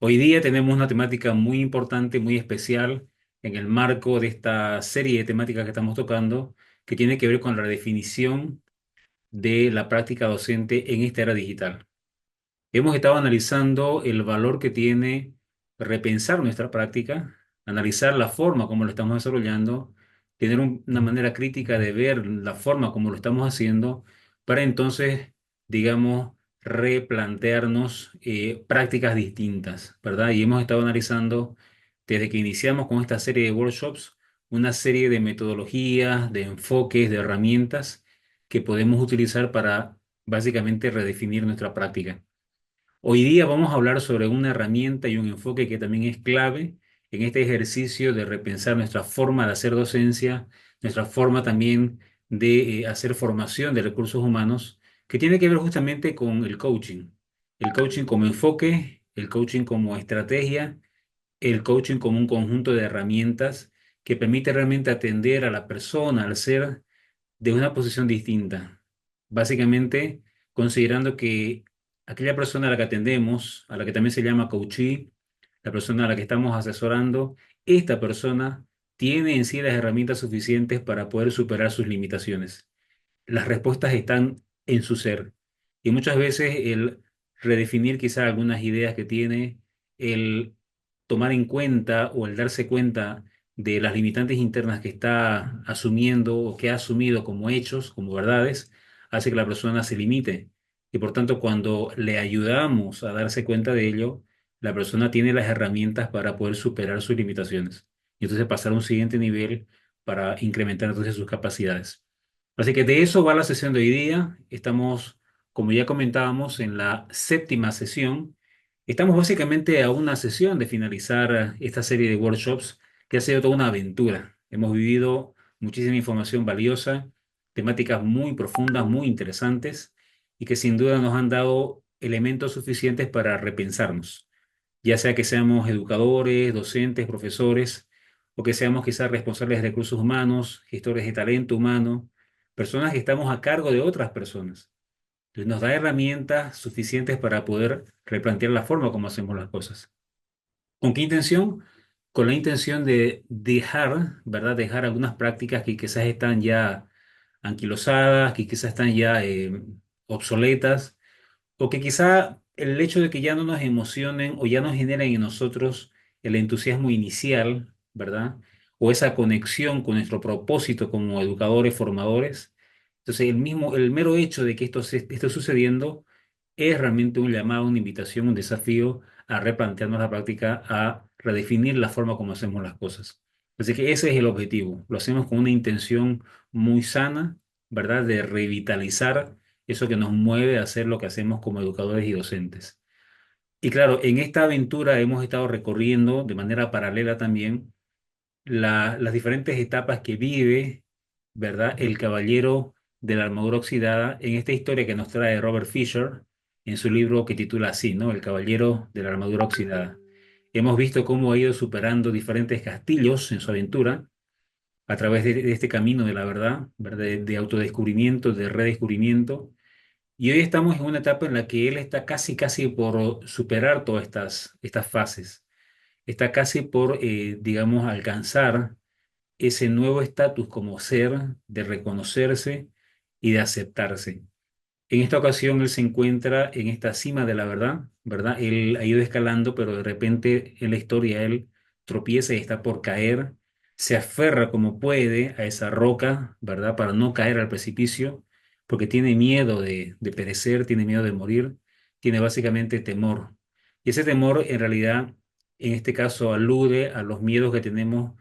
Hoy día tenemos una temática muy importante, muy especial en el marco de esta serie de temáticas que estamos tocando, que tiene que ver con la definición de la práctica docente en esta era digital. Hemos estado analizando el valor que tiene repensar nuestra práctica, analizar la forma como lo estamos desarrollando, tener una manera crítica de ver la forma como lo estamos haciendo, para entonces, digamos, replantearnos prácticas distintas, ¿verdad? Y hemos estado analizando, desde que iniciamos con esta serie de workshops, una serie de metodologías, de enfoques, de herramientas que podemos utilizar para básicamente redefinir nuestra práctica. Hoy día vamos a hablar sobre una herramienta y un enfoque que también es clave en este ejercicio de repensar nuestra forma de hacer docencia, nuestra forma también de hacer formación de recursos humanos, que tiene que ver justamente con el coaching. El coaching como enfoque, el coaching como estrategia, el coaching como un conjunto de herramientas que permite realmente atender a la persona, al ser, de una posición distinta. Básicamente, considerando que aquella persona a la que atendemos, a la que también se llama coachee, la persona a la que estamos asesorando, esta persona tiene en sí las herramientas suficientes para poder superar sus limitaciones. Las respuestas están en su ser. Y muchas veces el redefinir quizá algunas ideas que tiene, el tomar en cuenta o el darse cuenta de las limitantes internas que está asumiendo o que ha asumido como hechos, como verdades, hace que la persona se limite. Y por tanto, cuando le ayudamos a darse cuenta de ello, la persona tiene las herramientas para poder superar sus limitaciones. Y entonces pasar a un siguiente nivel para incrementar entonces sus capacidades. Así que de eso va la sesión de hoy día. Estamos, como ya comentábamos, en la séptima sesión. Estamos básicamente a una sesión de finalizar esta serie de workshops que ha sido toda una aventura. Hemos vivido muchísima información valiosa, temáticas muy profundas, muy interesantes y que sin duda nos han dado elementos suficientes para repensarnos, ya sea que seamos educadores, docentes, profesores, o que seamos quizás responsables de recursos humanos, gestores de talento humano, personas que estamos a cargo de otras personas. Entonces nos da herramientas suficientes para poder replantear la forma como hacemos las cosas. ¿Con qué intención? Con la intención de dejar, ¿verdad? Dejar algunas prácticas que quizás están ya anquilosadas, que quizás están ya obsoletas, o que quizá el hecho de que ya no nos emocionen o ya no generen en nosotros el entusiasmo inicial, ¿verdad? O esa conexión con nuestro propósito como educadores, formadores. Entonces, el mero hecho de que esto esté sucediendo es realmente un llamado, una invitación, un desafío a replantearnos la práctica, a redefinir la forma como hacemos las cosas. Así que ese es el objetivo. Lo hacemos con una intención muy sana, ¿verdad? De revitalizar eso que nos mueve a hacer lo que hacemos como educadores y docentes. Y claro, en esta aventura hemos estado recorriendo de manera paralela también las diferentes etapas que vive, ¿verdad? El caballero de la armadura oxidada en esta historia que nos trae Robert Fisher en su libro que titula así, ¿no? El caballero de la armadura oxidada. Hemos visto cómo ha ido superando diferentes castillos en su aventura a través de este camino de la verdad, ¿verdad? De autodescubrimiento, de redescubrimiento, y hoy estamos en una etapa en la que él está casi, casi por superar todas estas fases. Está casi por, digamos, alcanzar ese nuevo estatus como ser, de reconocerse y de aceptarse. En esta ocasión él se encuentra en esta cima de la verdad, ¿verdad? Él ha ido escalando, pero de repente en la historia él tropieza y está por caer, se aferra como puede a esa roca, ¿verdad? Para no caer al precipicio, porque tiene miedo de perecer, tiene miedo de morir, tiene básicamente temor. Y ese temor en realidad, en este caso, alude a los miedos que tenemos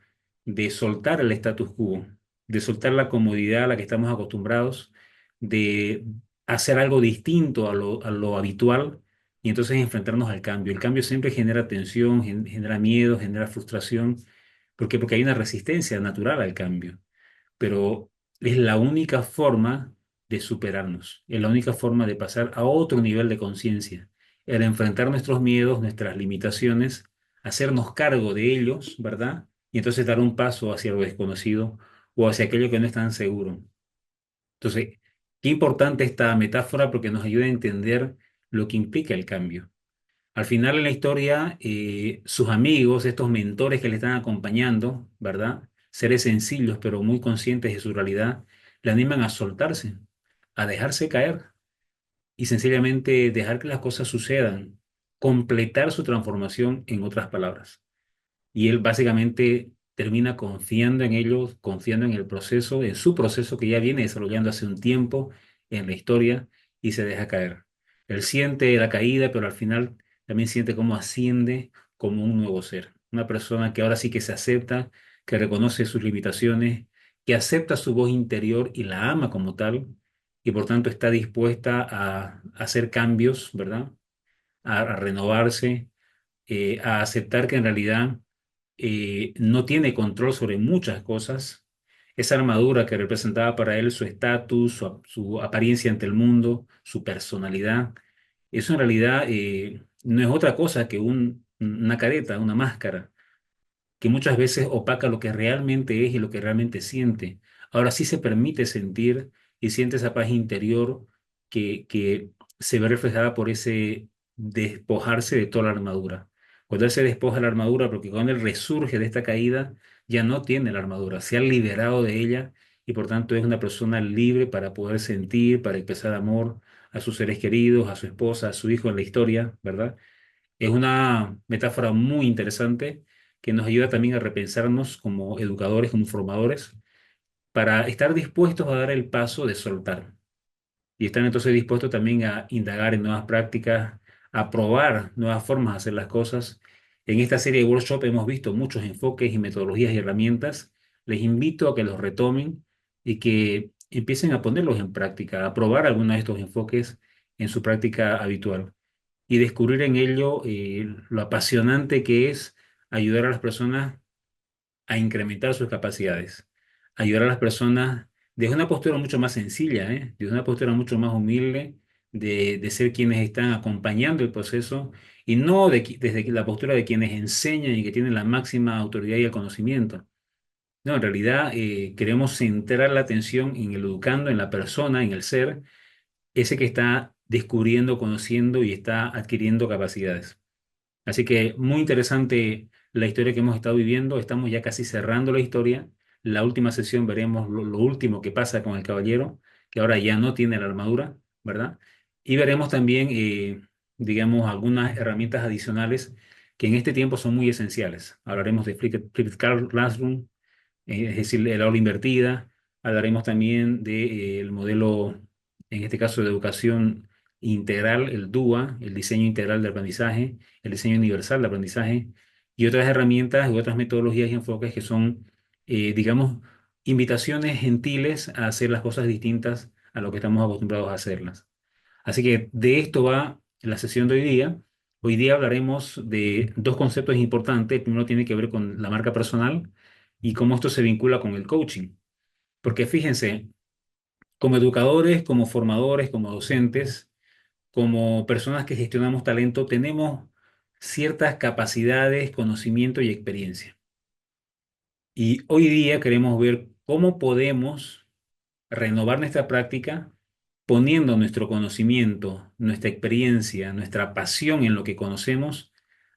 de soltar el status quo, de soltar la comodidad a la que estamos acostumbrados, de hacer algo distinto a lo habitual y entonces enfrentarnos al cambio. El cambio siempre genera tensión, genera miedo, genera frustración. ¿Por qué? Porque hay una resistencia natural al cambio, pero es la única forma de superarnos, es la única forma de pasar a otro nivel de conciencia, el enfrentar nuestros miedos, nuestras limitaciones, hacernos cargo de ellos, ¿verdad? Y entonces dar un paso hacia lo desconocido o hacia aquello que no es tan seguro. Entonces, qué importante esta metáfora porque nos ayuda a entender lo que implica el cambio. Al final en la historia, sus amigos, estos mentores que le están acompañando, ¿verdad? Seres sencillos pero muy conscientes de su realidad, le animan a soltarse, a dejarse caer y sencillamente dejar que las cosas sucedan, completar su transformación en otras palabras. Y él básicamente termina confiando en ellos, confiando en el proceso, en su proceso que ya viene desarrollando hace un tiempo en la historia y se deja caer. Él siente la caída, pero al final también siente cómo asciende como un nuevo ser. Una persona que ahora sí que se acepta, que reconoce sus limitaciones, que acepta su voz interior y la ama como tal, y por tanto está dispuesta a hacer cambios, ¿verdad? A renovarse, a aceptar que en realidad no tiene control sobre muchas cosas. Esa armadura que representaba para él su estatus, su apariencia ante el mundo, su personalidad, eso en realidad no es otra cosa que una careta, una máscara que muchas veces opaca lo que realmente es y lo que realmente siente. Ahora sí se permite sentir y siente esa paz interior que se ve reflejada por ese despojarse de toda la armadura. Cuando él se despoja de la armadura, porque cuando él resurge de esta caída, ya no tiene la armadura, se ha liberado de ella y por tanto es una persona libre para poder sentir, para expresar amor a sus seres queridos, a su esposa, a su hijo en la historia, ¿verdad? Es una metáfora muy interesante que nos ayuda también a repensarnos como educadores, como formadores, para estar dispuestos a dar el paso de soltar y estar entonces dispuestos también a indagar en nuevas prácticas, a probar nuevas formas de hacer las cosas. En esta serie de workshop hemos visto muchos enfoques y metodologías y herramientas. Les invito a que los retomen y que empiecen a ponerlos en práctica, a probar algunos de estos enfoques en su práctica habitual y descubrir en ello lo apasionante que es ayudar a las personas a incrementar sus capacidades, ayudar a las personas desde una postura mucho más sencilla, desde una postura mucho más humilde, de ser quienes están acompañando el proceso y no desde la postura de quienes enseñan y que tienen la máxima autoridad y el conocimiento. No, en realidad queremos centrar la atención en el educando, en la persona, en el ser, ese que está descubriendo, conociendo y está adquiriendo capacidades. Así que muy interesante la historia que hemos estado viviendo. Estamos ya casi cerrando la historia. La última sesión veremos lo último que pasa con el caballero, que ahora ya no tiene la armadura, ¿verdad? Y veremos también, digamos, algunas herramientas adicionales que en este tiempo son muy esenciales. Hablaremos de Flipped Classroom, es decir, el aula invertida. Hablaremos también del modelo, en este caso de educación integral, el DUA, el diseño integral de aprendizaje, el diseño universal de aprendizaje, y otras herramientas y otras metodologías y enfoques que son, digamos, invitaciones gentiles a hacer las cosas distintas a lo que estamos acostumbrados a hacerlas. Así que de esto va la sesión de hoy día. Hoy día hablaremos de dos conceptos importantes. El primero tiene que ver con la marca personal y cómo esto se vincula con el coaching. Porque fíjense, como educadores, como formadores, como docentes, como personas que gestionamos talento, tenemos ciertas capacidades, conocimiento y experiencia. Y hoy día queremos ver cómo podemos renovar nuestra práctica poniendo nuestro conocimiento, nuestra experiencia, nuestra pasión en lo que conocemos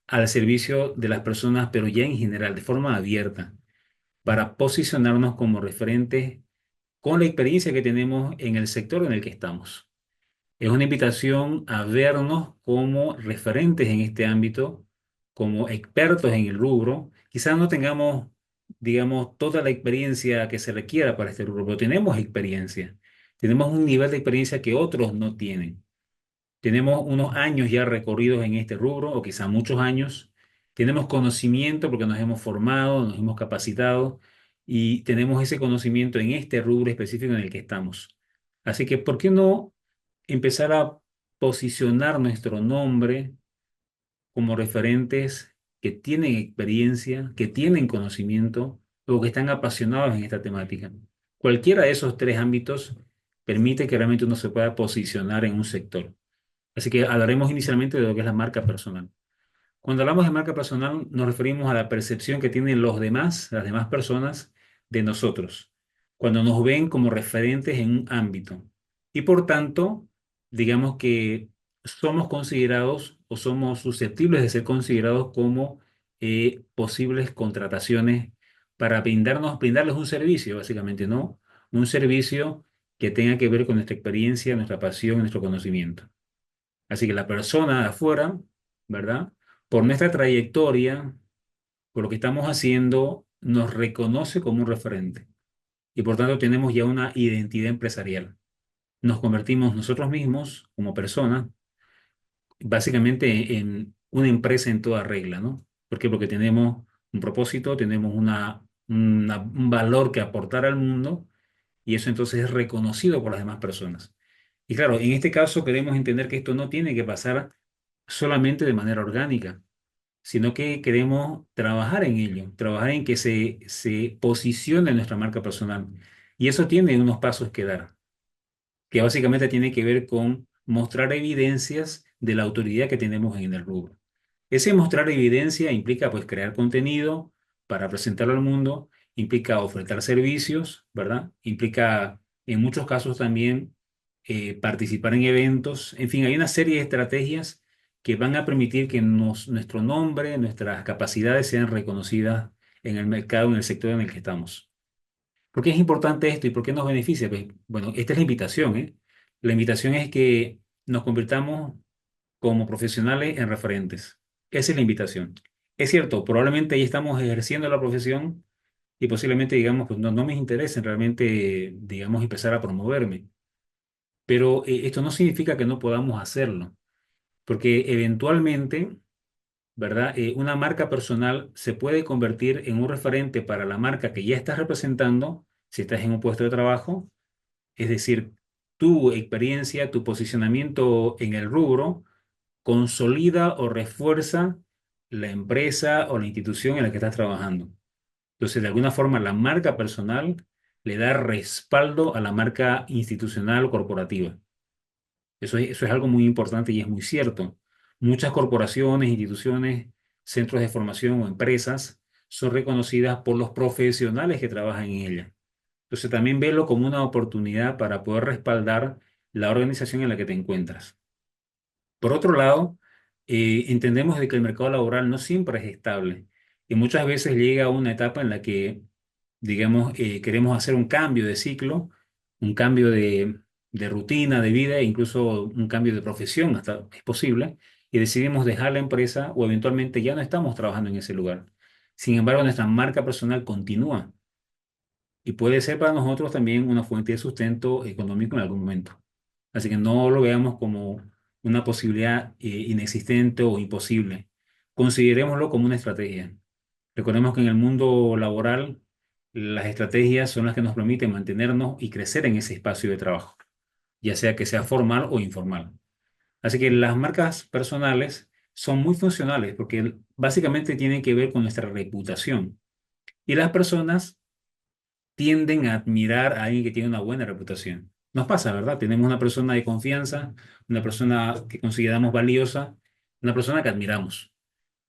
al servicio de las personas, pero ya en general, de forma abierta, para posicionarnos como referentes con la experiencia que tenemos en el sector en el que estamos. Es una invitación a vernos como referentes en este ámbito, como expertos en el rubro. Quizás no tengamos, digamos, toda la experiencia que se requiera para este rubro, pero tenemos experiencia. Tenemos un nivel de experiencia que otros no tienen. Tenemos unos años ya recorridos en este rubro, o quizá muchos años. Tenemos conocimiento porque nos hemos formado, nos hemos capacitado y tenemos ese conocimiento en este rubro específico en el que estamos. Así que, ¿por qué no empezar a posicionar nuestro nombre como referentes que tienen experiencia, que tienen conocimiento o que están apasionados en esta temática? Cualquiera de esos tres ámbitos permite que realmente uno se pueda posicionar en un sector. Así que hablaremos inicialmente de lo que es la marca personal. Cuando hablamos de marca personal, nos referimos a la percepción que tienen los demás, las demás personas, de nosotros, cuando nos ven como referentes en un ámbito. Y por tanto, digamos que somos considerados o somos susceptibles de ser considerados como posibles contrataciones para brindarles un servicio, básicamente, ¿no? Un servicio que tenga que ver con nuestra experiencia, nuestra pasión, nuestro conocimiento. Así que la persona de afuera, ¿verdad? Por nuestra trayectoria, por lo que estamos haciendo, nos reconoce como un referente y por tanto tenemos ya una identidad empresarial. Nos convertimos nosotros mismos como personas básicamente en una empresa en toda regla, ¿no? ¿Por qué? Porque tenemos un propósito, tenemos un valor que aportar al mundo y eso entonces es reconocido por las demás personas. Y claro, en este caso queremos entender que esto no tiene que pasar solamente de manera orgánica, sino que queremos trabajar en ello, trabajar en que se posicione nuestra marca personal. Y eso tiene unos pasos que dar, que básicamente tiene que ver con mostrar evidencias de la autoridad que tenemos en el rubro. Ese mostrar evidencia implica pues crear contenido para presentarlo al mundo, implica ofertar servicios, ¿verdad? Implica en muchos casos también participar en eventos, en fin, hay una serie de estrategias que van a permitir que nuestro nombre, nuestras capacidades sean reconocidas en el mercado, en el sector en el que estamos. ¿Por qué es importante esto y por qué nos beneficia? Pues, bueno, esta es la invitación, ¿eh? La invitación es que nos convirtamos como profesionales en referentes. Esa es la invitación. Es cierto, probablemente ahí estamos ejerciendo la profesión y posiblemente digamos, pues no me interesa realmente, digamos, empezar a promoverme. Pero esto no significa que no podamos hacerlo, porque eventualmente, ¿verdad? Una marca personal se puede convertir en un referente para la marca que ya estás representando si estás en un puesto de trabajo. Es decir, tu experiencia, tu posicionamiento en el rubro consolida o refuerza la empresa o la institución en la que estás trabajando. Entonces, de alguna forma, la marca personal le da respaldo a la marca institucional o corporativa. Eso es algo muy importante y es muy cierto. Muchas corporaciones, instituciones, centros de formación o empresas son reconocidas por los profesionales que trabajan en ellas. Entonces, también velo como una oportunidad para poder respaldar la organización en la que te encuentras. Por otro lado, entendemos de que el mercado laboral no siempre es estable y muchas veces llega a una etapa en la que, digamos, queremos hacer un cambio de ciclo, un cambio de rutina, de vida e incluso un cambio de profesión, hasta es posible, y decidimos dejar la empresa o eventualmente ya no estamos trabajando en ese lugar. Sin embargo, nuestra marca personal continúa y puede ser para nosotros también una fuente de sustento económico en algún momento. Así que no lo veamos como una posibilidad inexistente o imposible. Considerémoslo como una estrategia. Recordemos que en el mundo laboral las estrategias son las que nos permiten mantenernos y crecer en ese espacio de trabajo, ya sea que sea formal o informal. Así que las marcas personales son muy funcionales porque básicamente tienen que ver con nuestra reputación. Y las personas tienden a admirar a alguien que tiene una buena reputación. Nos pasa, ¿verdad? Tenemos una persona de confianza, una persona que consideramos valiosa, una persona que admiramos.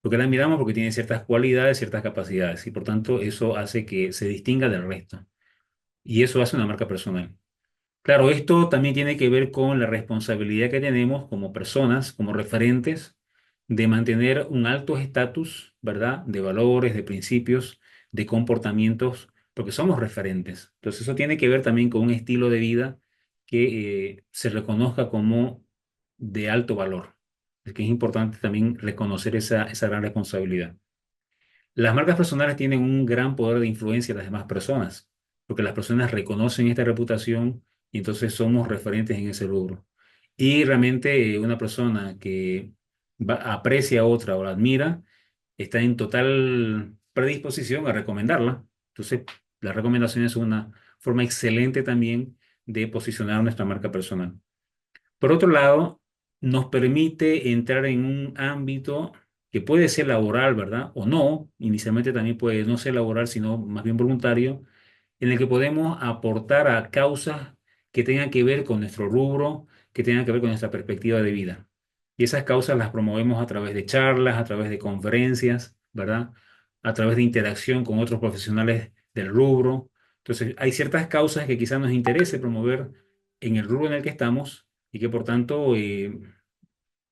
Porque la admiramos porque tiene ciertas cualidades, ciertas capacidades y por tanto eso hace que se distinga del resto. Y eso hace una marca personal. Claro, esto también tiene que ver con la responsabilidad que tenemos como personas, como referentes, de mantener un alto estatus, ¿verdad? De valores, de principios, de comportamientos, porque somos referentes. Entonces eso tiene que ver también con un estilo de vida que se reconozca como de alto valor. Es que es importante también reconocer esa gran responsabilidad. Las marcas personales tienen un gran poder de influencia en las demás personas, porque las personas reconocen esta reputación y entonces somos referentes en ese rubro. Y realmente una persona que aprecia a otra o la admira está en total predisposición a recomendarla. Entonces, la recomendación es una forma excelente también de posicionar nuestra marca personal. Por otro lado, nos permite entrar en un ámbito que puede ser laboral, ¿verdad? O no, inicialmente también puede no ser laboral, sino más bien voluntario, en el que podemos aportar a causas que tengan que ver con nuestro rubro, que tengan que ver con nuestra perspectiva de vida. Y esas causas las promovemos a través de charlas, a través de conferencias, ¿verdad? A través de interacción con otros profesionales del rubro. Entonces, hay ciertas causas que quizás nos interese promover en el rubro en el que estamos y que por tanto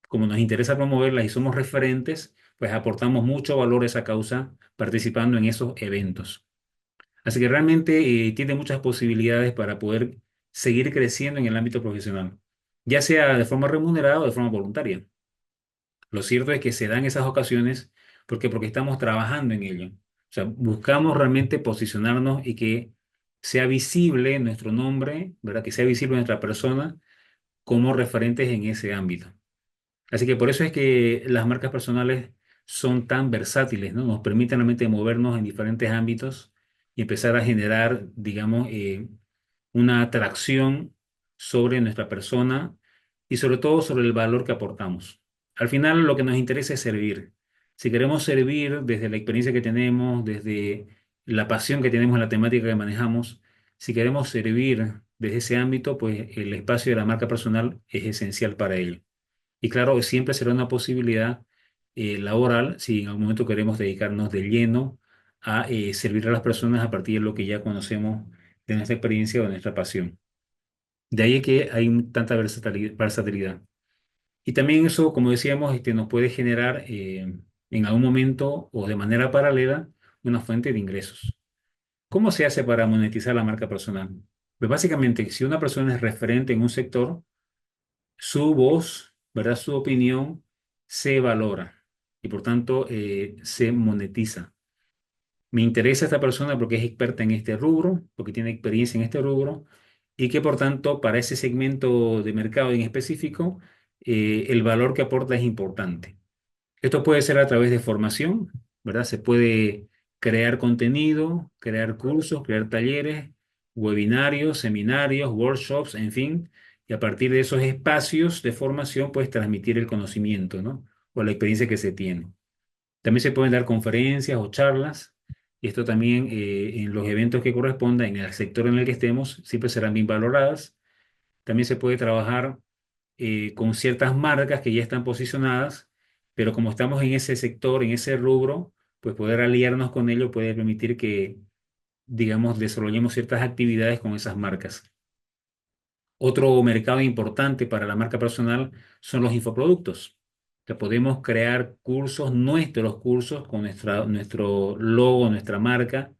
como nos interesa promoverlas y somos referentes, pues aportamos mucho valor a esa causa participando en esos eventos. Así que realmente tiene muchas posibilidades para poder seguir creciendo en el ámbito profesional, ya sea de forma remunerada o de forma voluntaria. Lo cierto es que se dan esas ocasiones porque estamos trabajando en ello. O sea, buscamos realmente posicionarnos y que sea visible nuestro nombre, ¿verdad? Que sea visible nuestra persona como referentes en ese ámbito. Así que por eso es que las marcas personales son tan versátiles, ¿no? Nos permiten realmente movernos en diferentes ámbitos y empezar a generar, digamos, una atracción sobre nuestra persona y sobre todo sobre el valor que aportamos. Al final lo que nos interesa es servir. Si queremos servir desde la experiencia que tenemos, desde la pasión que tenemos en la temática que manejamos, si queremos servir desde ese ámbito, pues el espacio de la marca personal es esencial para ello. Y claro, siempre será una posibilidad laboral si en algún momento queremos dedicarnos de lleno a servir a las personas a partir de lo que ya conocemos de nuestra experiencia o de nuestra pasión. De ahí que hay tanta versatilidad. Y también eso, como decíamos, nos puede generar en algún momento o de manera paralela una fuente de ingresos. ¿Cómo se hace para monetizar la marca personal? Pues básicamente, si una persona es referente en un sector, su voz, ¿verdad? Su opinión se valora y por tanto se monetiza. Me interesa esta persona porque es experta en este rubro, porque tiene experiencia en este rubro y que por tanto para ese segmento de mercado en específico el valor que aporta es importante. Esto puede ser a través de formación, ¿verdad? Se puede crear contenido, crear cursos, crear talleres, webinarios, seminarios, workshops, en fin, y a partir de esos espacios de formación puedes transmitir el conocimiento, ¿no? O la experiencia que se tiene. También se pueden dar conferencias o charlas, y esto también en los eventos que correspondan, en el sector en el que estemos, siempre serán bien valoradas. También se puede trabajar con ciertas marcas que ya están posicionadas, pero como estamos en ese sector, en ese rubro, pues poder aliarnos con ello puede permitir que, digamos, desarrollemos ciertas actividades con esas marcas. Otro mercado importante para la marca personal son los infoproductos. Que podemos crear cursos, nuestros cursos, con nuestro logo, nuestra marca,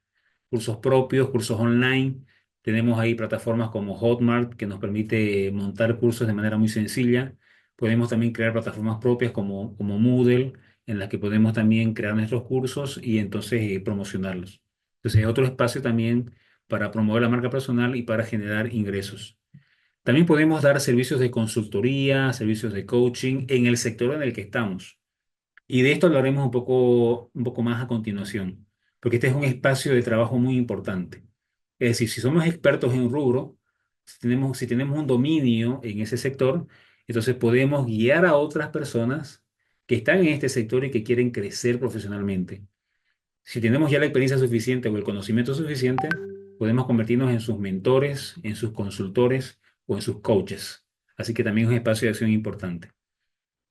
cursos propios, cursos online. Tenemos ahí plataformas como Hotmart que nos permite montar cursos de manera muy sencilla. Podemos también crear plataformas propias como Moodle, en las que podemos también crear nuestros cursos y entonces promocionarlos. Entonces, es otro espacio también para promover la marca personal y para generar ingresos. También podemos dar servicios de consultoría, servicios de coaching en el sector en el que estamos. Y de esto hablaremos un poco más a continuación, porque este es un espacio de trabajo muy importante. Es decir, si somos expertos en un rubro, si tenemos un dominio en ese sector, entonces podemos guiar a otras personas que están en este sector y que quieren crecer profesionalmente. Si tenemos ya la experiencia suficiente o el conocimiento suficiente, podemos convertirnos en sus mentores, en sus consultores o en sus coaches. Así que también es un espacio de acción importante.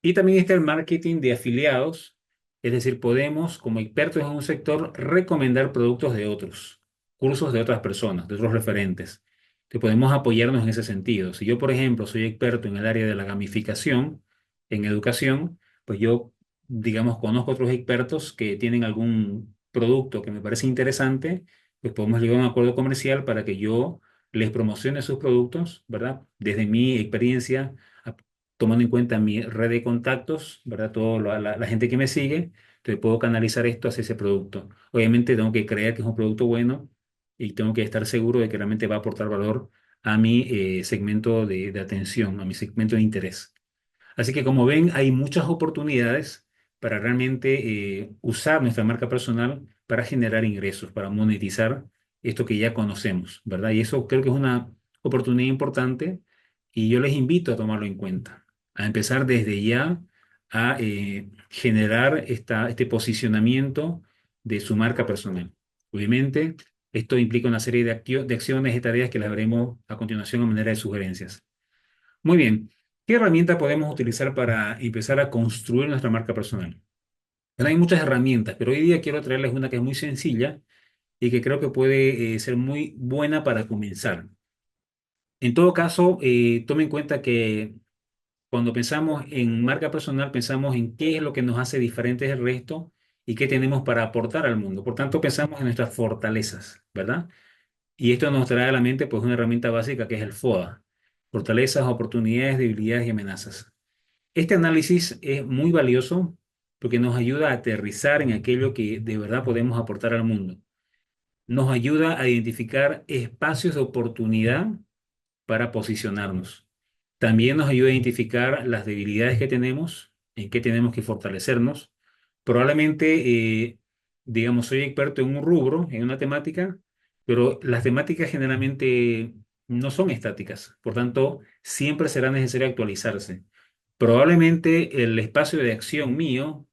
Y también está el marketing de afiliados, es decir, podemos, como expertos en un sector, recomendar productos de otros, cursos de otras personas, de otros referentes, que podemos apoyarnos en ese sentido. Si yo, por ejemplo, soy experto en el área de la gamificación, en educación, pues yo, digamos, conozco otros expertos que tienen algún producto que me parece interesante, pues podemos llegar a un acuerdo comercial para que yo les promocione sus productos, ¿verdad? Desde mi experiencia tomando en cuenta mi red de contactos, ¿verdad? Toda la gente que me sigue, entonces puedo canalizar esto hacia ese producto. Obviamente tengo que creer que es un producto bueno y tengo que estar seguro de que realmente va a aportar valor a mi segmento de atención, a mi segmento de interés. Así que como ven, hay muchas oportunidades para realmente usar nuestra marca personal para generar ingresos, para monetizar esto que ya conocemos, ¿verdad? Y eso creo que es una oportunidad importante y yo les invito a tomarlo en cuenta, a empezar desde ya a generar este posicionamiento de su marca personal. Obviamente, esto implica una serie de acciones y tareas que las veremos a continuación a manera de sugerencias. Muy bien. ¿Qué herramienta podemos utilizar para empezar a construir nuestra marca personal? Bueno, hay muchas herramientas, pero hoy día quiero traerles una que es muy sencilla y que creo que puede ser muy buena para comenzar. En todo caso, tome en cuenta que Cuando pensamos en marca personal, pensamos en qué es lo que nos hace diferentes del resto y qué tenemos para aportar al mundo. Por tanto, pensamos en nuestras fortalezas, ¿verdad? Y esto nos trae a la mente pues una herramienta básica que es el FODA. Fortalezas, oportunidades, debilidades y amenazas. Este análisis es muy valioso porque nos ayuda a aterrizar en aquello que de verdad podemos aportar al mundo. Nos ayuda a identificar espacios de oportunidad para posicionarnos. También nos ayuda a identificar las debilidades que tenemos, en qué tenemos que fortalecernos. Probablemente, digamos, soy experto en un rubro, en una temática, pero las temáticas generalmente no son estáticas. Por tanto, siempre será necesario actualizarse. Probablemente el espacio de acción mío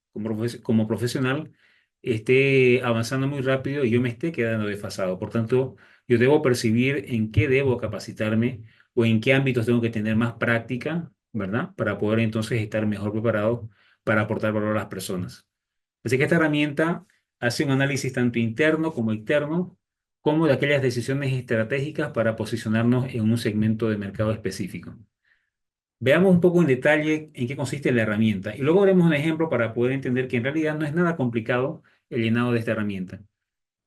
como profesional esté avanzando muy rápido y yo me esté quedando desfasado. Por tanto, yo debo percibir en qué debo capacitarme o en qué ámbitos tengo que tener más práctica, ¿verdad? Para poder entonces estar mejor preparado para aportar valor a las personas. Así que esta herramienta hace un análisis tanto interno como externo, como de aquellas decisiones estratégicas para posicionarnos en un segmento de mercado específico. Veamos un poco en detalle en qué consiste la herramienta y luego haremos un ejemplo para poder entender que en realidad no es nada complicado el llenado de esta herramienta.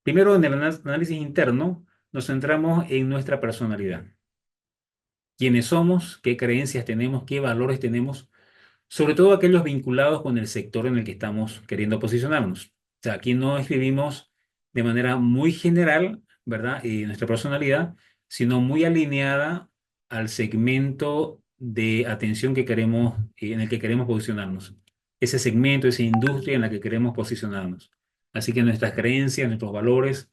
Primero, en el análisis interno, nos centramos en nuestra personalidad. Quiénes somos, qué creencias tenemos, qué valores tenemos, sobre todo aquellos vinculados con el sector en el que estamos queriendo posicionarnos. O sea, aquí no escribimos de manera muy general, ¿verdad? Nuestra personalidad, sino muy alineada al segmento de atención que queremos, en el que queremos posicionarnos. Ese segmento, esa industria en la que queremos posicionarnos. Así que nuestras creencias, nuestros valores,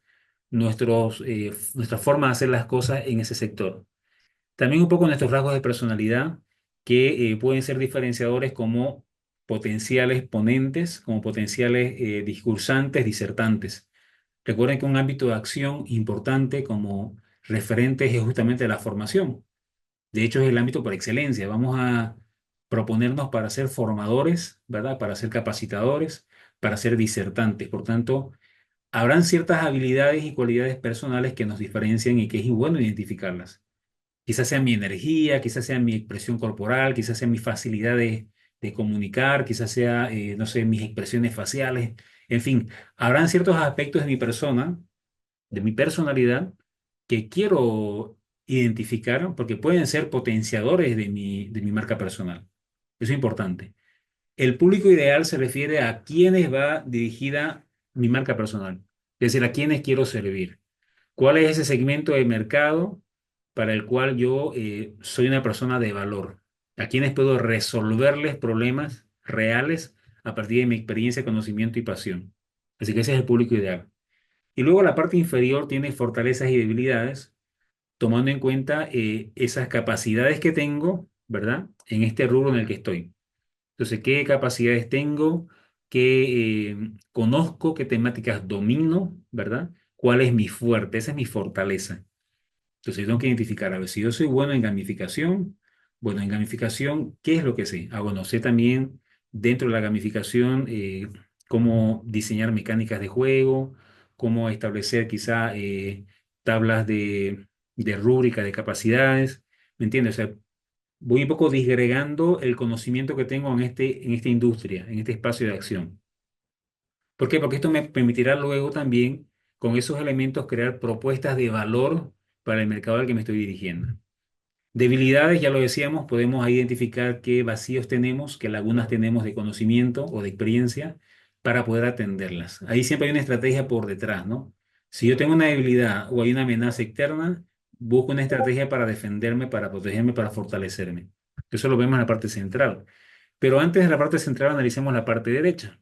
nuestra forma de hacer las cosas en ese sector. También un poco nuestros rasgos de personalidad que pueden ser diferenciadores como potenciales ponentes, como potenciales discursantes, disertantes. Recuerden que un ámbito de acción importante como referente es justamente la formación. De hecho, es el ámbito por excelencia. Vamos a proponernos para ser formadores, ¿verdad? Para ser capacitadores, para ser disertantes. Por tanto, habrán ciertas habilidades y cualidades personales que nos diferencian y que es bueno identificarlas. Quizás sea mi energía, quizás sea mi expresión corporal, quizás sea mi facilidad de comunicar, quizás sea, no sé, mis expresiones faciales. En fin, habrán ciertos aspectos de mi persona, de mi personalidad, que quiero identificar porque pueden ser potenciadores de mi marca personal. Eso es importante. El público ideal se refiere a quiénes va dirigida mi marca personal, es decir, a quiénes quiero servir. ¿Cuál es ese segmento de mercado para el cual yo soy una persona de valor? ¿A quienes puedo resolverles problemas reales a partir de mi experiencia, conocimiento y pasión? Así que ese es el público ideal. Y luego la parte inferior tiene fortalezas y debilidades, tomando en cuenta esas capacidades que tengo, ¿verdad? En este rubro en el que estoy. Entonces, ¿qué capacidades tengo? ¿Qué conozco? ¿Qué temáticas domino? ¿Verdad? ¿Cuál es mi fuerte? Esa es mi fortaleza. Entonces, yo tengo que identificar, a ver, si yo soy bueno, en gamificación, ¿qué es lo que sé? Ah, bueno, sé también dentro de la gamificación cómo diseñar mecánicas de juego, cómo establecer quizá tablas de rúbrica de capacidades, ¿me entiendes? O sea, voy un poco disgregando el conocimiento que tengo en esta industria, en este espacio de acción. ¿Por qué? Porque esto me permitirá luego también, con esos elementos, crear propuestas de valor para el mercado al que me estoy dirigiendo. Debilidades, ya lo decíamos, podemos identificar qué vacíos tenemos, qué lagunas tenemos de conocimiento o de experiencia para poder atenderlas. Ahí siempre hay una estrategia por detrás, ¿no? Si yo tengo una debilidad o hay una amenaza externa, busco una estrategia para defenderme, para protegerme, para fortalecerme. Eso lo vemos en la parte central. Pero antes de la parte central, analicemos la parte derecha.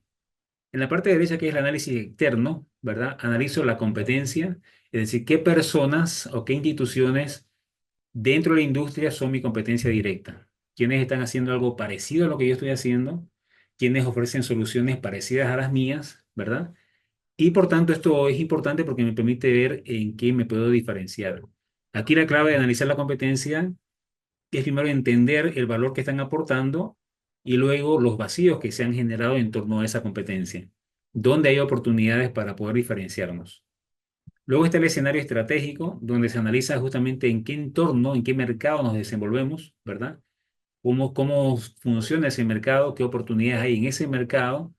En la parte derecha, que es el análisis externo, ¿verdad? Analizo la competencia, es decir, qué personas o qué instituciones dentro de la industria son mi competencia directa. ¿Quiénes están haciendo algo parecido a lo que yo estoy haciendo? ¿Quiénes ofrecen soluciones parecidas a las mías? ¿Verdad? Y por tanto, esto es importante porque me permite ver en qué me puedo diferenciar. Aquí la clave de analizar la competencia es primero entender el valor que están aportando y luego los vacíos que se han generado en torno a esa competencia, donde hay oportunidades para poder diferenciarnos. Luego está el escenario estratégico, donde se analiza justamente en qué entorno, en qué mercado nos desenvolvemos, ¿verdad? cómo funciona ese mercado, qué oportunidades hay en ese mercado,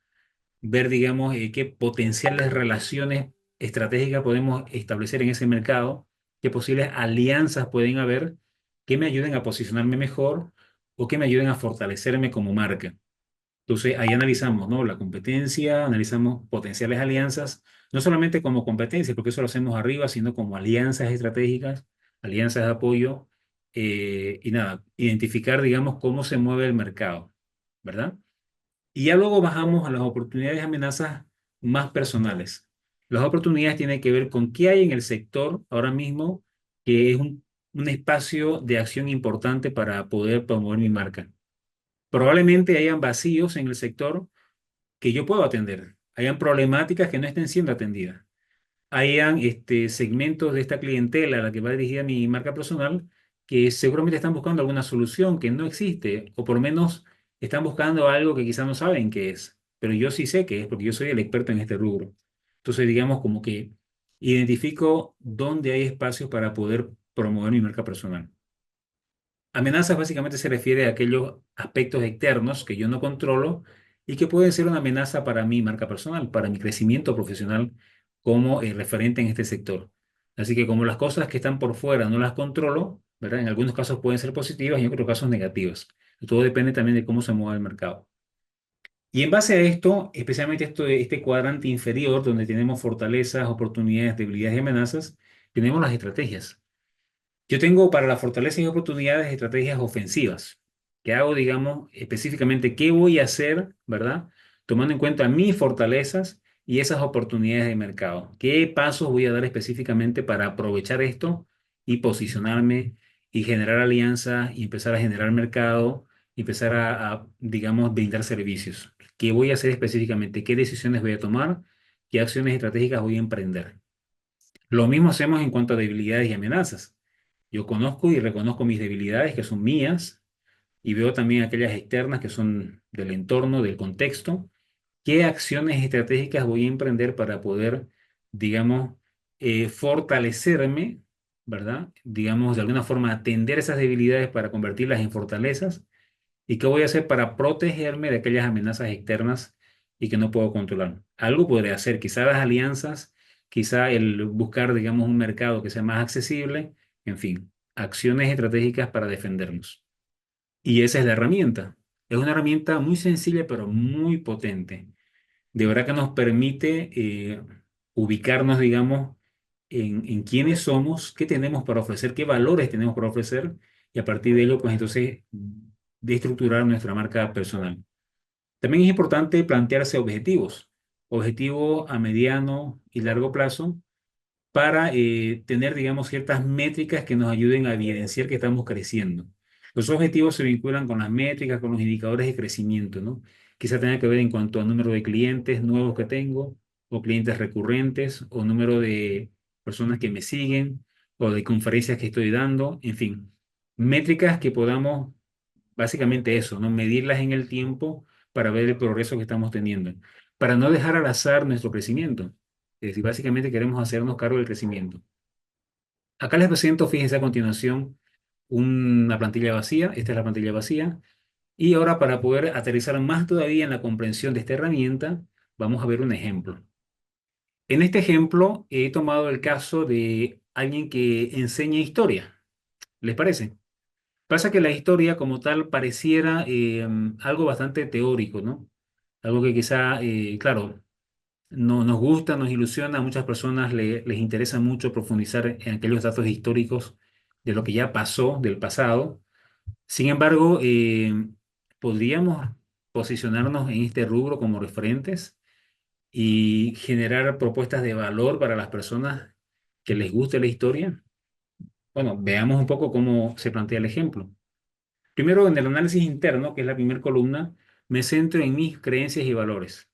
ver, digamos, qué potenciales relaciones estratégicas podemos establecer en ese mercado, qué posibles alianzas pueden haber que me ayuden a posicionarme mejor o que me ayuden a fortalecerme como marca. Entonces, ahí analizamos, ¿no? La competencia, analizamos potenciales alianzas, no solamente como competencia, porque eso lo hacemos arriba, sino como alianzas estratégicas, alianzas de apoyo, y nada, identificar, digamos, cómo se mueve el mercado, ¿verdad? Y ya luego bajamos a las oportunidades y amenazas más personales. Las oportunidades tienen que ver con qué hay en el sector ahora mismo, que es un espacio de acción importante para poder promover mi marca. Probablemente hayan vacíos en el sector que yo puedo atender. Hayan problemáticas que no estén siendo atendidas. Hayan segmentos de esta clientela a la que va dirigida mi marca personal que seguramente están buscando alguna solución que no existe, o por lo menos están buscando algo que quizás no saben qué es, pero yo sí sé qué es porque yo soy el experto en este rubro. Entonces, digamos como que identifico dónde hay espacios para poder promover mi marca personal. Amenazas básicamente se refiere a aquellos aspectos externos que yo no controlo y que pueden ser una amenaza para mi marca personal, para mi crecimiento profesional como referente en este sector. Así que como las cosas que están por fuera no las controlo, ¿verdad? En algunos casos pueden ser positivas y en otros casos negativas. Todo depende también de cómo se mueva el mercado. Y en base a esto, especialmente este cuadrante inferior, donde tenemos fortalezas, oportunidades, debilidades y amenazas, tenemos las estrategias. Yo tengo para las fortalezas y oportunidades estrategias ofensivas, que hago, digamos, específicamente qué voy a hacer, ¿verdad? Tomando en cuenta mis fortalezas y esas oportunidades de mercado. ¿Qué pasos voy a dar específicamente para aprovechar esto y posicionarme y generar alianzas y empezar a generar mercado y empezar digamos, brindar servicios? ¿Qué voy a hacer específicamente? ¿Qué decisiones voy a tomar? ¿Qué acciones estratégicas voy a emprender? Lo mismo hacemos en cuanto a debilidades y amenazas. Yo conozco y reconozco mis debilidades, que son mías, y veo también aquellas externas que son del entorno, del contexto. ¿Qué acciones estratégicas voy a emprender para poder, digamos, fortalecerme, ¿verdad? Digamos, de alguna forma atender esas debilidades para convertirlas en fortalezas. ¿Y qué voy a hacer para protegerme de aquellas amenazas externas y que no puedo controlar? Algo podría hacer, quizá las alianzas, quizá el buscar, digamos, un mercado que sea más accesible, en fin, acciones estratégicas para defendernos. Y esa es la herramienta. Es una herramienta muy sencilla, pero muy potente. De verdad que nos permite ubicarnos, digamos, en quiénes somos, qué tenemos para ofrecer, qué valores tenemos para ofrecer, y a partir de ello, pues entonces, de estructurar nuestra marca personal. También es importante plantearse objetivos, objetivos a mediano y largo plazo, para tener, digamos, ciertas métricas que nos ayuden a evidenciar que estamos creciendo. Los objetivos se vinculan con las métricas, con los indicadores de crecimiento, ¿no? Quizá tenga que ver en cuanto a número de clientes nuevos que tengo, o clientes recurrentes, o número de personas que me siguen, o de conferencias que estoy dando, en fin, métricas que podamos, básicamente eso, ¿no? Medirlas en el tiempo para ver el progreso que estamos teniendo, para no dejar al azar nuestro crecimiento. Es decir, básicamente queremos hacernos cargo del crecimiento. Acá les presento, fíjense a continuación, una plantilla vacía. Esta es la plantilla vacía. Y ahora, para poder aterrizar más todavía en la comprensión de esta herramienta, vamos a ver un ejemplo. En este ejemplo he tomado el caso de alguien que enseña historia. ¿Les parece? Pasa que la historia como tal pareciera algo bastante teórico, ¿no? Algo que quizá, claro, no, nos gusta, nos ilusiona, a muchas personas les interesa mucho profundizar en aquellos datos históricos de lo que ya pasó, del pasado. Sin embargo, podríamos posicionarnos en este rubro como referentes y generar propuestas de valor para las personas que les guste la historia. Bueno, veamos un poco cómo se plantea el ejemplo. Primero, en el análisis interno, que es la primera columna, me centro en mis creencias y valores.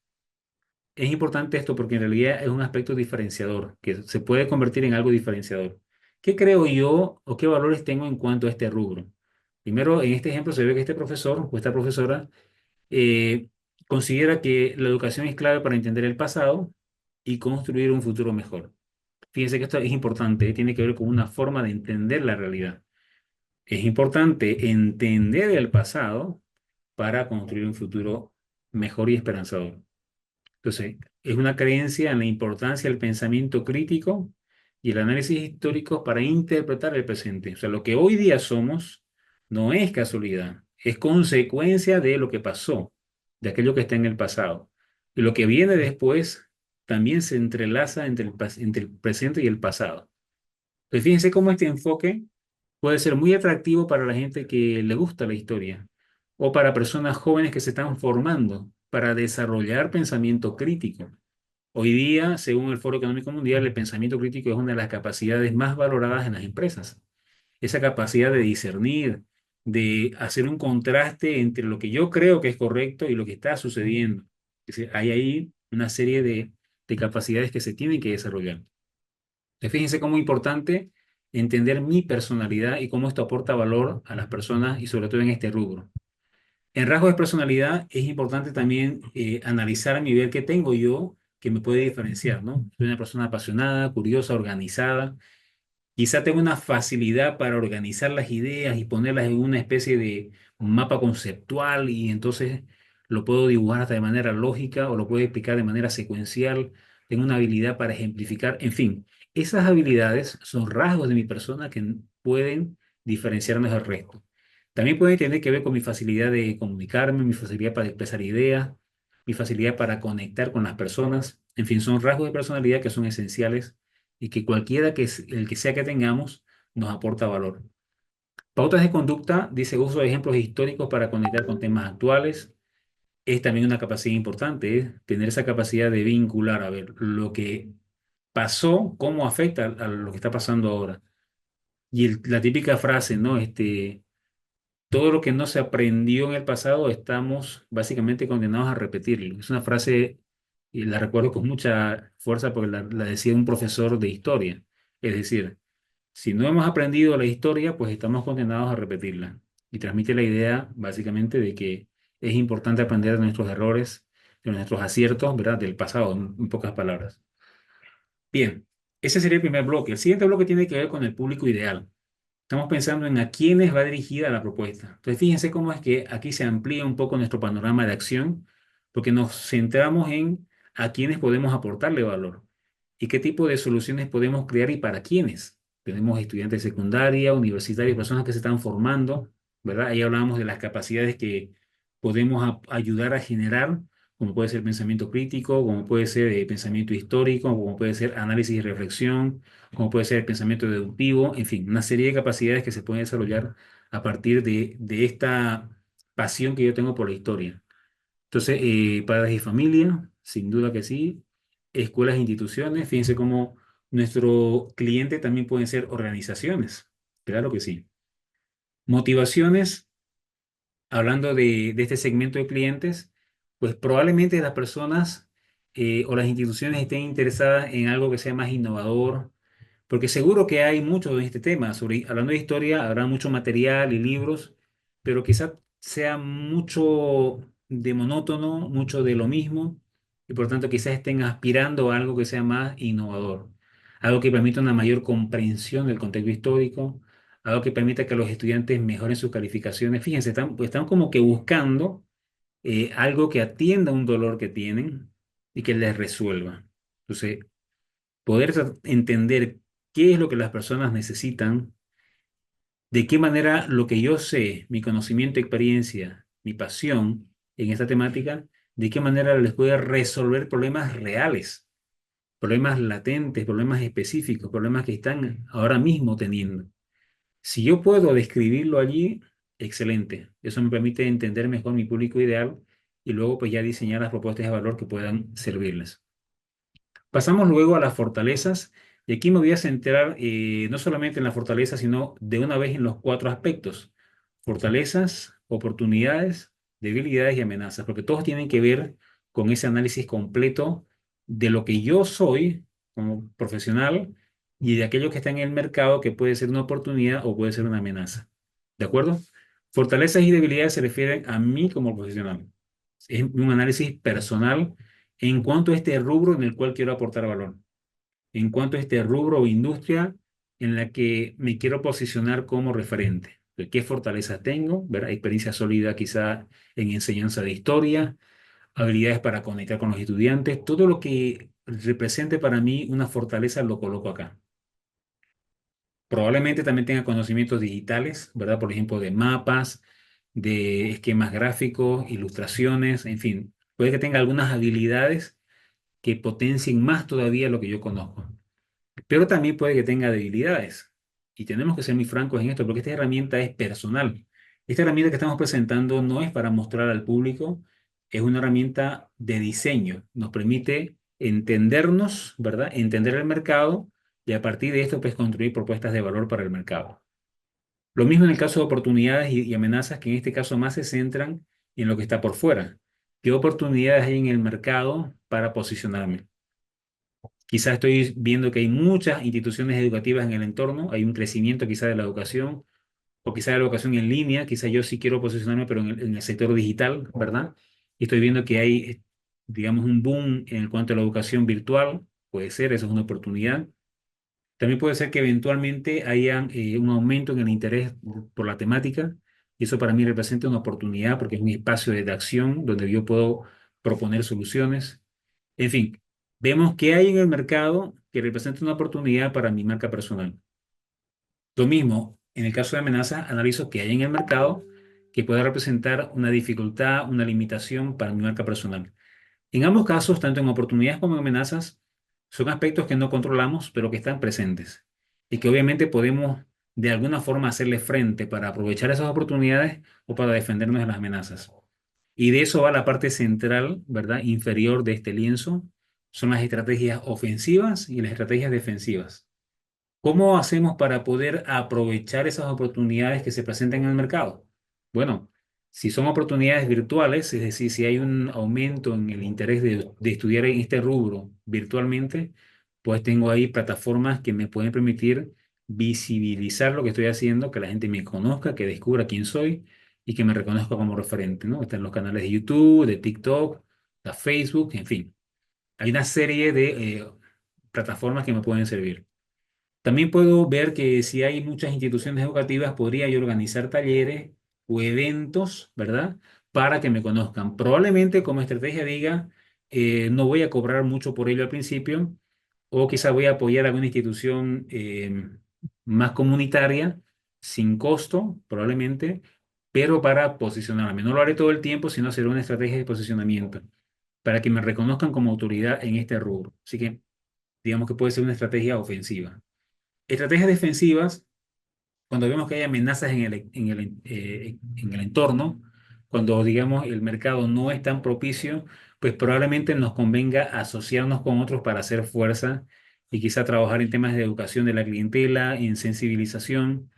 Es importante esto porque en realidad es un aspecto diferenciador, que se puede convertir en algo diferenciador. ¿Qué creo yo o qué valores tengo en cuanto a este rubro? Primero, en este ejemplo se ve que este profesor o esta profesora eh, considera que la educación es clave para entender el pasado y construir un futuro mejor. Fíjense que esto es importante, tiene que ver con una forma de entender la realidad. Es importante entender el pasado para construir un futuro mejor y esperanzador. Entonces, es una creencia en la importancia del pensamiento crítico y el análisis histórico para interpretar el presente. O sea, lo que hoy día somos no es casualidad, es consecuencia de lo que pasó, de aquello que está en el pasado. Y lo que viene después también se entrelaza entre el presente y el pasado. Entonces, fíjense cómo este enfoque puede ser muy atractivo para la gente que le gusta la historia o para personas jóvenes que se están formando para desarrollar pensamiento crítico. Hoy día, según el Foro Económico Mundial, el pensamiento crítico es una de las capacidades más valoradas en las empresas. Esa capacidad de discernir, de hacer un contraste entre lo que yo creo que es correcto y lo que está sucediendo. Es decir, hay ahí una serie de capacidades que se tienen que desarrollar. Fíjense cómo es importante entender mi personalidad y cómo esto aporta valor a las personas y sobre todo en este rubro. En rasgos de personalidad es importante también analizar mi ver qué tengo yo que me puede diferenciar, ¿no? Soy una persona apasionada, curiosa, organizada. Quizá tengo una facilidad para organizar las ideas y ponerlas en una especie de mapa conceptual y entonces lo puedo dibujar hasta de manera lógica o lo puedo explicar de manera secuencial. Tengo una habilidad para ejemplificar. En fin, esas habilidades son rasgos de mi persona que pueden diferenciarnos del resto. También puede tener que ver con mi facilidad de comunicarme, mi facilidad para expresar ideas, mi facilidad para conectar con las personas. En fin, son rasgos de personalidad que son esenciales y que cualquiera el que sea que tengamos nos aporta valor. Pautas de conducta, dice uso de ejemplos históricos para conectar con temas actuales. Es también una capacidad importante, tener esa capacidad de vincular, a ver, lo que pasó, cómo afecta a lo que está pasando ahora. Y la típica frase, ¿no? Todo lo que no se aprendió en el pasado estamos básicamente condenados a repetirlo. Es una frase, y la recuerdo con mucha fuerza porque la decía un profesor de historia. Es decir, si no hemos aprendido la historia, pues estamos condenados a repetirla. Y transmite la idea, básicamente, de que es importante aprender de nuestros errores, de nuestros aciertos, ¿verdad? Del pasado, en pocas palabras. Bien, ese sería el primer bloque. El siguiente bloque tiene que ver con el público ideal. Estamos pensando en a quiénes va dirigida la propuesta. Entonces, fíjense cómo es que aquí se amplía un poco nuestro panorama de acción, porque nos centramos en a quiénes podemos aportarle valor y qué tipo de soluciones podemos crear y para quiénes. Tenemos estudiantes de secundaria, universitarios, personas que se están formando, ¿verdad? Ahí hablábamos de las capacidades que podemos ayudar a generar, como puede ser pensamiento crítico, como puede ser pensamiento histórico, como puede ser análisis y reflexión, como puede ser pensamiento deductivo, en fin, una serie de capacidades que se pueden desarrollar a partir de esta pasión que yo tengo por la historia. Entonces, padres y familia, sin duda que sí. Escuelas e instituciones, fíjense cómo nuestro cliente también pueden ser organizaciones. Claro que sí. Motivaciones, hablando de este segmento de clientes, pues probablemente las personas o las instituciones estén interesadas en algo que sea más innovador, porque seguro que hay mucho en este tema. Hablando de historia, habrá mucho material y libros, pero quizás sea mucho de monótono, mucho de lo mismo, y por tanto quizás estén aspirando a algo que sea más innovador, algo que permita una mayor comprensión del contexto histórico, algo que permita que los estudiantes mejoren sus calificaciones. Fíjense, están como que buscando algo que atienda un dolor que tienen y que les resuelva. Entonces, poder entender qué es lo que las personas necesitan, de qué manera lo que yo sé, mi conocimiento, experiencia, mi pasión en esta temática, de qué manera les puede resolver problemas reales, problemas latentes, problemas específicos, problemas que están ahora mismo teniendo. Si yo puedo describirlo allí, excelente. Eso me permite entender mejor mi público ideal y luego pues ya diseñar las propuestas de valor que puedan servirles. Pasamos luego a las fortalezas y aquí me voy a centrar no solamente en la fortaleza, sino de una vez en los cuatro aspectos. Fortalezas, oportunidades, debilidades y amenazas, porque todos tienen que ver con ese análisis completo de lo que yo soy como profesional y de aquello que está en el mercado que puede ser una oportunidad o puede ser una amenaza. ¿De acuerdo? Fortalezas y debilidades se refieren a mí como profesional. Es un análisis personal en cuanto a este rubro en el cual quiero aportar valor, en cuanto a este rubro o industria en la que me quiero posicionar como referente. ¿Qué fortalezas tengo? ¿Verdad? Experiencia sólida quizá en enseñanza de historia, habilidades para conectar con los estudiantes, todo lo que represente para mí una fortaleza lo coloco acá. Probablemente también tenga conocimientos digitales, ¿verdad? Por ejemplo, de mapas, de esquemas gráficos, ilustraciones, en fin, puede que tenga algunas habilidades que potencien más todavía lo que yo conozco. Pero también puede que tenga debilidades. Y tenemos que ser muy francos en esto, porque esta herramienta es personal. Esta herramienta que estamos presentando no es para mostrar al público, es una herramienta de diseño. Nos permite entendernos, ¿verdad? Entender el mercado y a partir de esto, pues, construir propuestas de valor para el mercado. Lo mismo en el caso de oportunidades y amenazas, que en este caso más se centran en lo que está por fuera. ¿Qué oportunidades hay en el mercado para posicionarme? Quizás estoy viendo que hay muchas instituciones educativas en el entorno, hay un crecimiento quizá de la educación, o quizá de la educación en línea, quizá yo sí quiero posicionarme, pero en el sector digital, ¿verdad? Y estoy viendo que hay, digamos, un boom en cuanto a la educación virtual, puede ser, eso es una oportunidad. También puede ser que eventualmente haya un aumento en el interés por la temática, y eso para mí representa una oportunidad porque es un espacio de acción donde yo puedo proponer soluciones. En fin, vemos qué hay en el mercado que representa una oportunidad para mi marca personal. Lo mismo, en el caso de amenazas, analizo qué hay en el mercado que pueda representar una dificultad, una limitación para mi marca personal. En ambos casos, tanto en oportunidades como en amenazas, son aspectos que no controlamos, pero que están presentes y que obviamente podemos de alguna forma hacerle frente para aprovechar esas oportunidades o para defendernos de las amenazas. Y de eso va la parte central, ¿verdad? Inferior de este lienzo. Son las estrategias ofensivas y las estrategias defensivas. ¿Cómo hacemos para poder aprovechar esas oportunidades que se presentan en el mercado? Bueno, si son oportunidades virtuales, es decir, si hay un aumento en el interés de estudiar en este rubro virtualmente, pues tengo ahí plataformas que me pueden permitir visibilizar lo que estoy haciendo, que la gente me conozca, que descubra quién soy y que me reconozca como referente, ¿no? Están los canales de YouTube, de TikTok, de Facebook, en fin. Hay una serie de plataformas que me pueden servir. También puedo ver que si hay muchas instituciones educativas, podría yo organizar talleres o eventos, ¿verdad? Para que me conozcan. Probablemente como estrategia diga, no voy a cobrar mucho por ello al principio, o quizá voy a apoyar a alguna institución más comunitaria, sin costo, probablemente, pero para posicionarme. No lo haré todo el tiempo, sino será una estrategia de posicionamiento, para que me reconozcan como autoridad en este rubro. Así que digamos que puede ser una estrategia ofensiva. Estrategias defensivas, cuando vemos que hay amenazas en el entorno, cuando digamos el mercado no es tan propicio, pues probablemente nos convenga asociarnos con otros para hacer fuerza y quizá trabajar en temas de educación de la clientela, en sensibilización.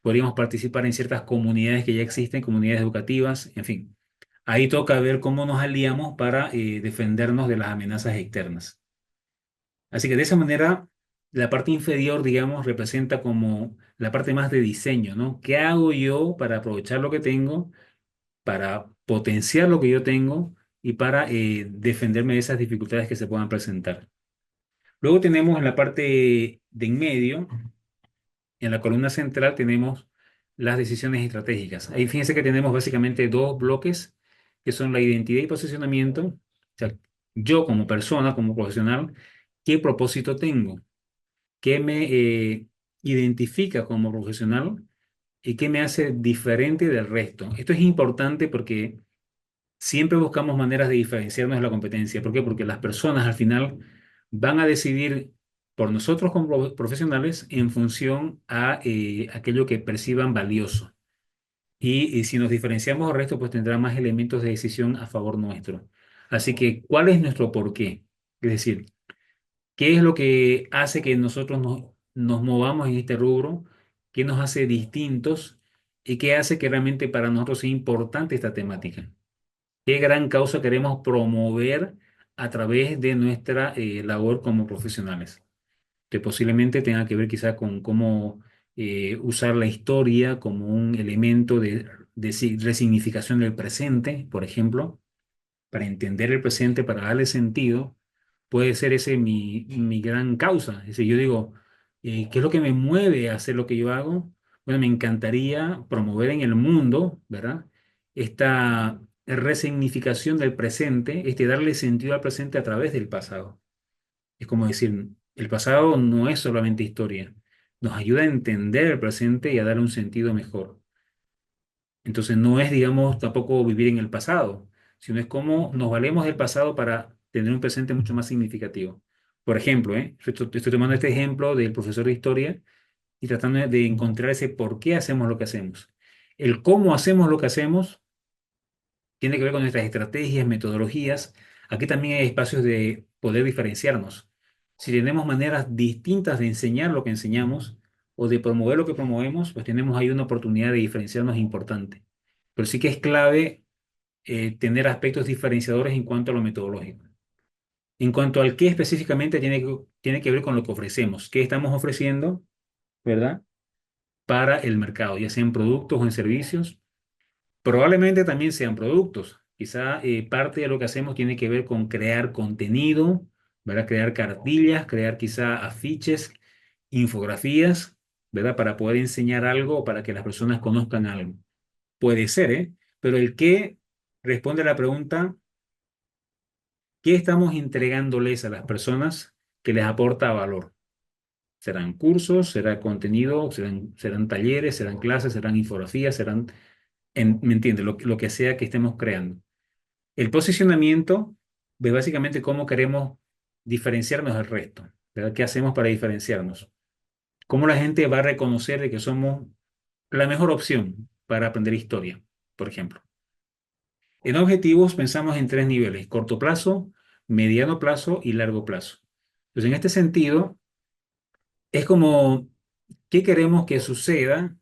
Podríamos participar en ciertas comunidades que ya existen, comunidades educativas, en fin. Ahí toca ver cómo nos aliamos para defendernos de las amenazas externas. Así que de esa manera, la parte inferior, digamos, representa como la parte más de diseño, ¿no? ¿Qué hago yo para aprovechar lo que tengo, para potenciar lo que yo tengo y para defenderme de esas dificultades que se puedan presentar? Luego tenemos en la parte de en medio, en la columna central, tenemos las decisiones estratégicas. Ahí fíjense que tenemos básicamente dos bloques, que son la identidad y posicionamiento. O sea, yo como persona, como profesional, ¿qué propósito tengo? ¿Qué me identifica como profesional y qué me hace diferente del resto? Esto es importante porque siempre buscamos maneras de diferenciarnos de la competencia. ¿Por qué? Porque las personas al final van a decidir por nosotros como profesionales en función a aquello que perciban valioso. Y si nos diferenciamos del resto, pues tendrá más elementos de decisión a favor nuestro. Así que, ¿cuál es nuestro porqué? Es decir, ¿qué es lo que hace que nosotros nos movamos en este rubro? ¿Qué nos hace distintos? ¿Y qué hace que realmente para nosotros sea importante esta temática? ¿Qué gran causa queremos promover a través de nuestra labor como profesionales? Que posiblemente tenga que ver quizá con cómo usar la historia como un elemento de resignificación del presente, por ejemplo, para entender el presente, para darle sentido, puede ser ese mi gran causa. Es decir, yo digo, ¿qué es lo que me mueve a hacer lo que yo hago? Bueno, me encantaría promover en el mundo, ¿verdad? Esta resignificación del presente, darle sentido al presente a través del pasado. Es como decir, el pasado no es solamente historia, nos ayuda a entender el presente y a darle un sentido mejor. Entonces no es, digamos, tampoco vivir en el pasado, sino es cómo nos valemos del pasado para tener un presente mucho más significativo. Por ejemplo, estoy tomando este ejemplo del profesor de historia y tratando de encontrar ese por qué hacemos lo que hacemos. El cómo hacemos lo que hacemos tiene que ver con nuestras estrategias, metodologías. Aquí también hay espacios de poder diferenciarnos. Si tenemos maneras distintas de enseñar lo que enseñamos o de promover lo que promovemos, pues tenemos ahí una oportunidad de diferenciarnos importante. Pero sí que es clave tener aspectos diferenciadores en cuanto a lo metodológico. En cuanto al qué específicamente tiene que ver con lo que ofrecemos, qué estamos ofreciendo, ¿verdad? Para el mercado, ya sean productos o en servicios. Probablemente también sean productos. Quizá parte de lo que hacemos tiene que ver con crear contenido, ¿verdad? Crear cartillas, crear quizá afiches, infografías, ¿verdad? Para poder enseñar algo o para que las personas conozcan algo. Puede ser, ¿eh? Pero el qué responde a la pregunta, ¿qué estamos entregándoles a las personas que les aporta valor? ¿Serán cursos, será contenido, serán talleres, serán clases, serán infografías, ¿me entiendes? Lo que sea que estemos creando. El posicionamiento es básicamente cómo queremos diferenciarnos del resto, ¿verdad? ¿Qué hacemos para diferenciarnos? ¿Cómo la gente va a reconocer de que somos la mejor opción para aprender historia, por ejemplo? En objetivos pensamos en tres niveles: corto plazo, mediano plazo y largo plazo. Entonces, en este sentido, es como qué queremos que suceda,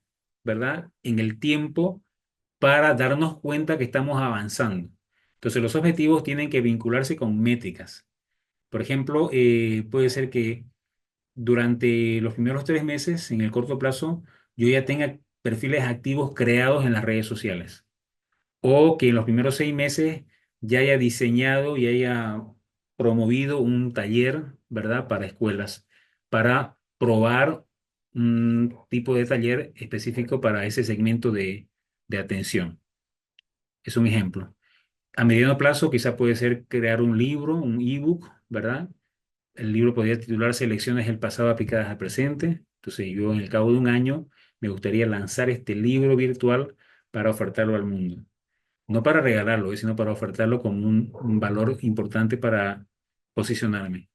¿verdad? En el tiempo para darnos cuenta que estamos avanzando. Entonces, los objetivos tienen que vincularse con métricas. Por ejemplo, puede ser que durante los primeros 3 meses, en el corto plazo, yo ya tenga perfiles activos creados en las redes sociales. O que en los primeros 6 meses ya haya diseñado y haya promovido un taller, ¿verdad? Para escuelas, para probar un tipo de taller específico para ese segmento de atención. Es un ejemplo. A mediano plazo quizá puede ser crear un libro, un ebook, ¿verdad? El libro podría titularse Lecciones del pasado aplicadas al presente. Entonces yo en el cabo de un año me gustaría lanzar este libro virtual para ofertarlo al mundo. No para regalarlo, sino para ofertarlo como un valor importante para posicionarme.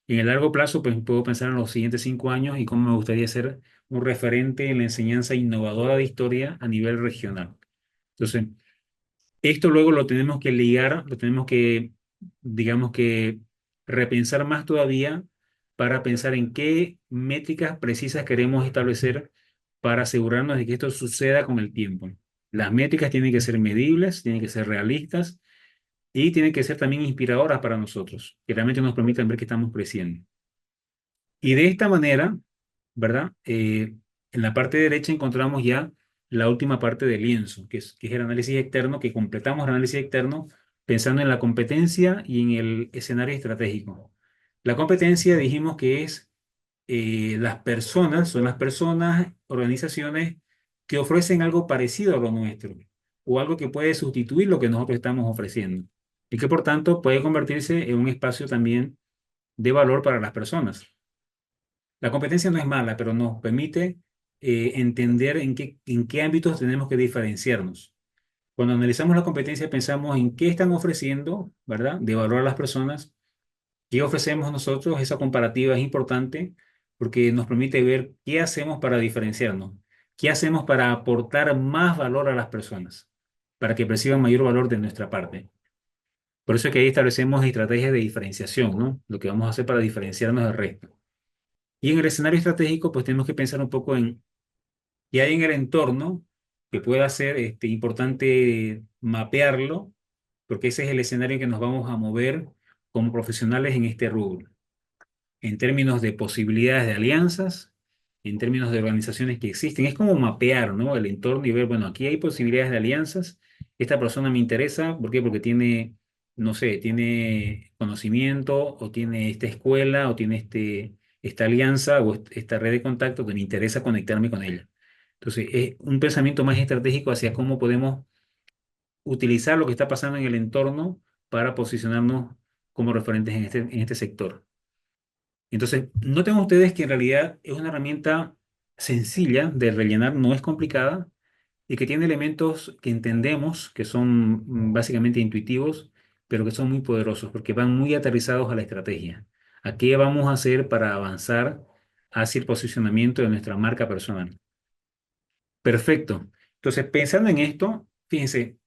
Y en el largo plazo, pues puedo pensar en los siguientes 5 años y cómo me gustaría ser un referente en la enseñanza innovadora de historia a nivel regional. Entonces, esto luego lo tenemos que ligar, lo tenemos que, digamos que, repensar más todavía para pensar en qué métricas precisas queremos establecer para asegurarnos de que esto suceda con el tiempo. Las métricas tienen que ser medibles, tienen que ser realistas y tienen que ser también inspiradoras para nosotros, que realmente nos permitan ver que estamos creciendo. Y de esta manera, ¿verdad? En la parte derecha encontramos ya la última parte del lienzo, que es el análisis externo, que completamos el análisis externo pensando en la competencia y en el escenario estratégico. La competencia dijimos que es las personas, son las personas, organizaciones que ofrecen algo parecido a lo nuestro o algo que puede sustituir lo que nosotros estamos ofreciendo y que por tanto puede convertirse en un espacio también de valor para las personas. La competencia no es mala, pero nos permite entender en qué ámbitos tenemos que diferenciarnos. Cuando analizamos la competencia, pensamos en qué están ofreciendo, ¿verdad? De valor a las personas, qué ofrecemos nosotros. Esa comparativa es importante porque nos permite ver qué hacemos para diferenciarnos, qué hacemos para aportar más valor a las personas, para que perciban mayor valor de nuestra parte. Por eso es que ahí establecemos estrategias de diferenciación, ¿no? Lo que vamos a hacer para diferenciarnos del resto. Y en el escenario estratégico, pues tenemos que pensar un poco en qué hay en el entorno que pueda ser importante mapearlo, porque ese es el escenario en que nos vamos a mover como profesionales en este rubro, en términos de posibilidades de alianzas, en términos de organizaciones que existen. Es como mapear, ¿no? El entorno y ver, bueno, aquí hay posibilidades de alianzas. Esta persona me interesa, ¿por qué? Porque tiene, no sé, tiene conocimiento o tiene esta escuela o tiene esta alianza o esta red de contacto que me interesa conectarme con ella. Entonces, es un pensamiento más estratégico hacia cómo podemos utilizar lo que está pasando en el entorno para posicionarnos como referentes en este sector. Entonces, noten ustedes que en realidad es una herramienta sencilla de rellenar, no es complicada y que tiene elementos que entendemos, que son básicamente intuitivos, pero que son muy poderosos porque van muy aterrizados a la estrategia. ¿A qué vamos a hacer para avanzar hacia el posicionamiento de nuestra marca personal? Perfecto. Entonces, pensando en esto, fíjense,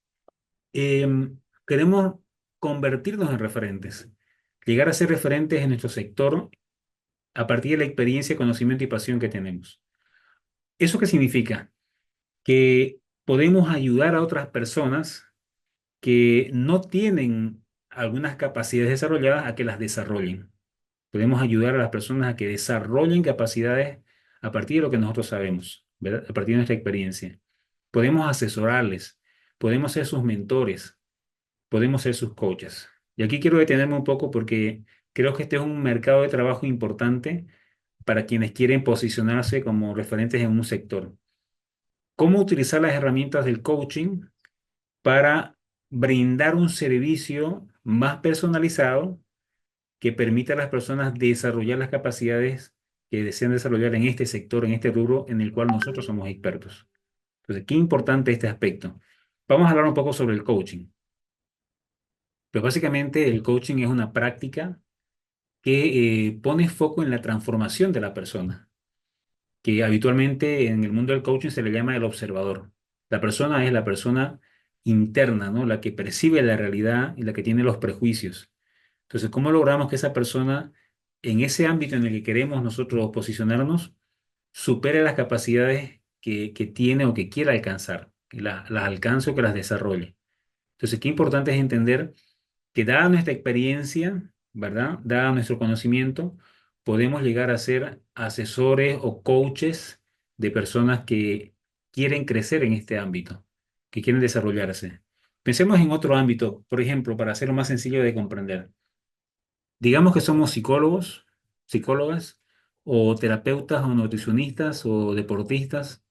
queremos convertirnos en referentes, llegar a ser referentes en nuestro sector a partir de la experiencia, conocimiento y pasión que tenemos. ¿Eso qué significa? Que podemos ayudar a otras personas que no tienen algunas capacidades desarrolladas a que las desarrollen. Podemos ayudar a las personas a que desarrollen capacidades a partir de lo que nosotros sabemos, ¿verdad? A partir de nuestra experiencia. Podemos asesorarles, podemos ser sus mentores, podemos ser sus coaches. Y aquí quiero detenerme un poco porque creo que este es un mercado de trabajo importante para quienes quieren posicionarse como referentes en un sector. ¿Cómo utilizar las herramientas del coaching para brindar un servicio más personalizado que permita a las personas desarrollar las capacidades que desean desarrollar en este sector, en este rubro en el cual nosotros somos expertos? Entonces, qué importante este aspecto. Vamos a hablar un poco sobre el coaching. Pues básicamente el coaching es una práctica que pone foco en la transformación de la persona, que habitualmente en el mundo del coaching se le llama el observador. La persona es la persona interna, ¿no? La que percibe la realidad y la que tiene los prejuicios. Entonces, ¿cómo logramos que esa persona, en ese ámbito en el que queremos nosotros posicionarnos, supere las capacidades que tiene o que quiera alcanzar, que las alcance o que las desarrolle? Entonces, qué importante es entender que dada nuestra experiencia, ¿verdad? Dada nuestro conocimiento, podemos llegar a ser asesores o coaches de personas que quieren crecer en este ámbito, que quieren desarrollarse. Pensemos en otro ámbito, por ejemplo, para hacerlo más sencillo de comprender. Digamos que somos psicólogos, psicólogas, o terapeutas, o nutricionistas, o deportistas,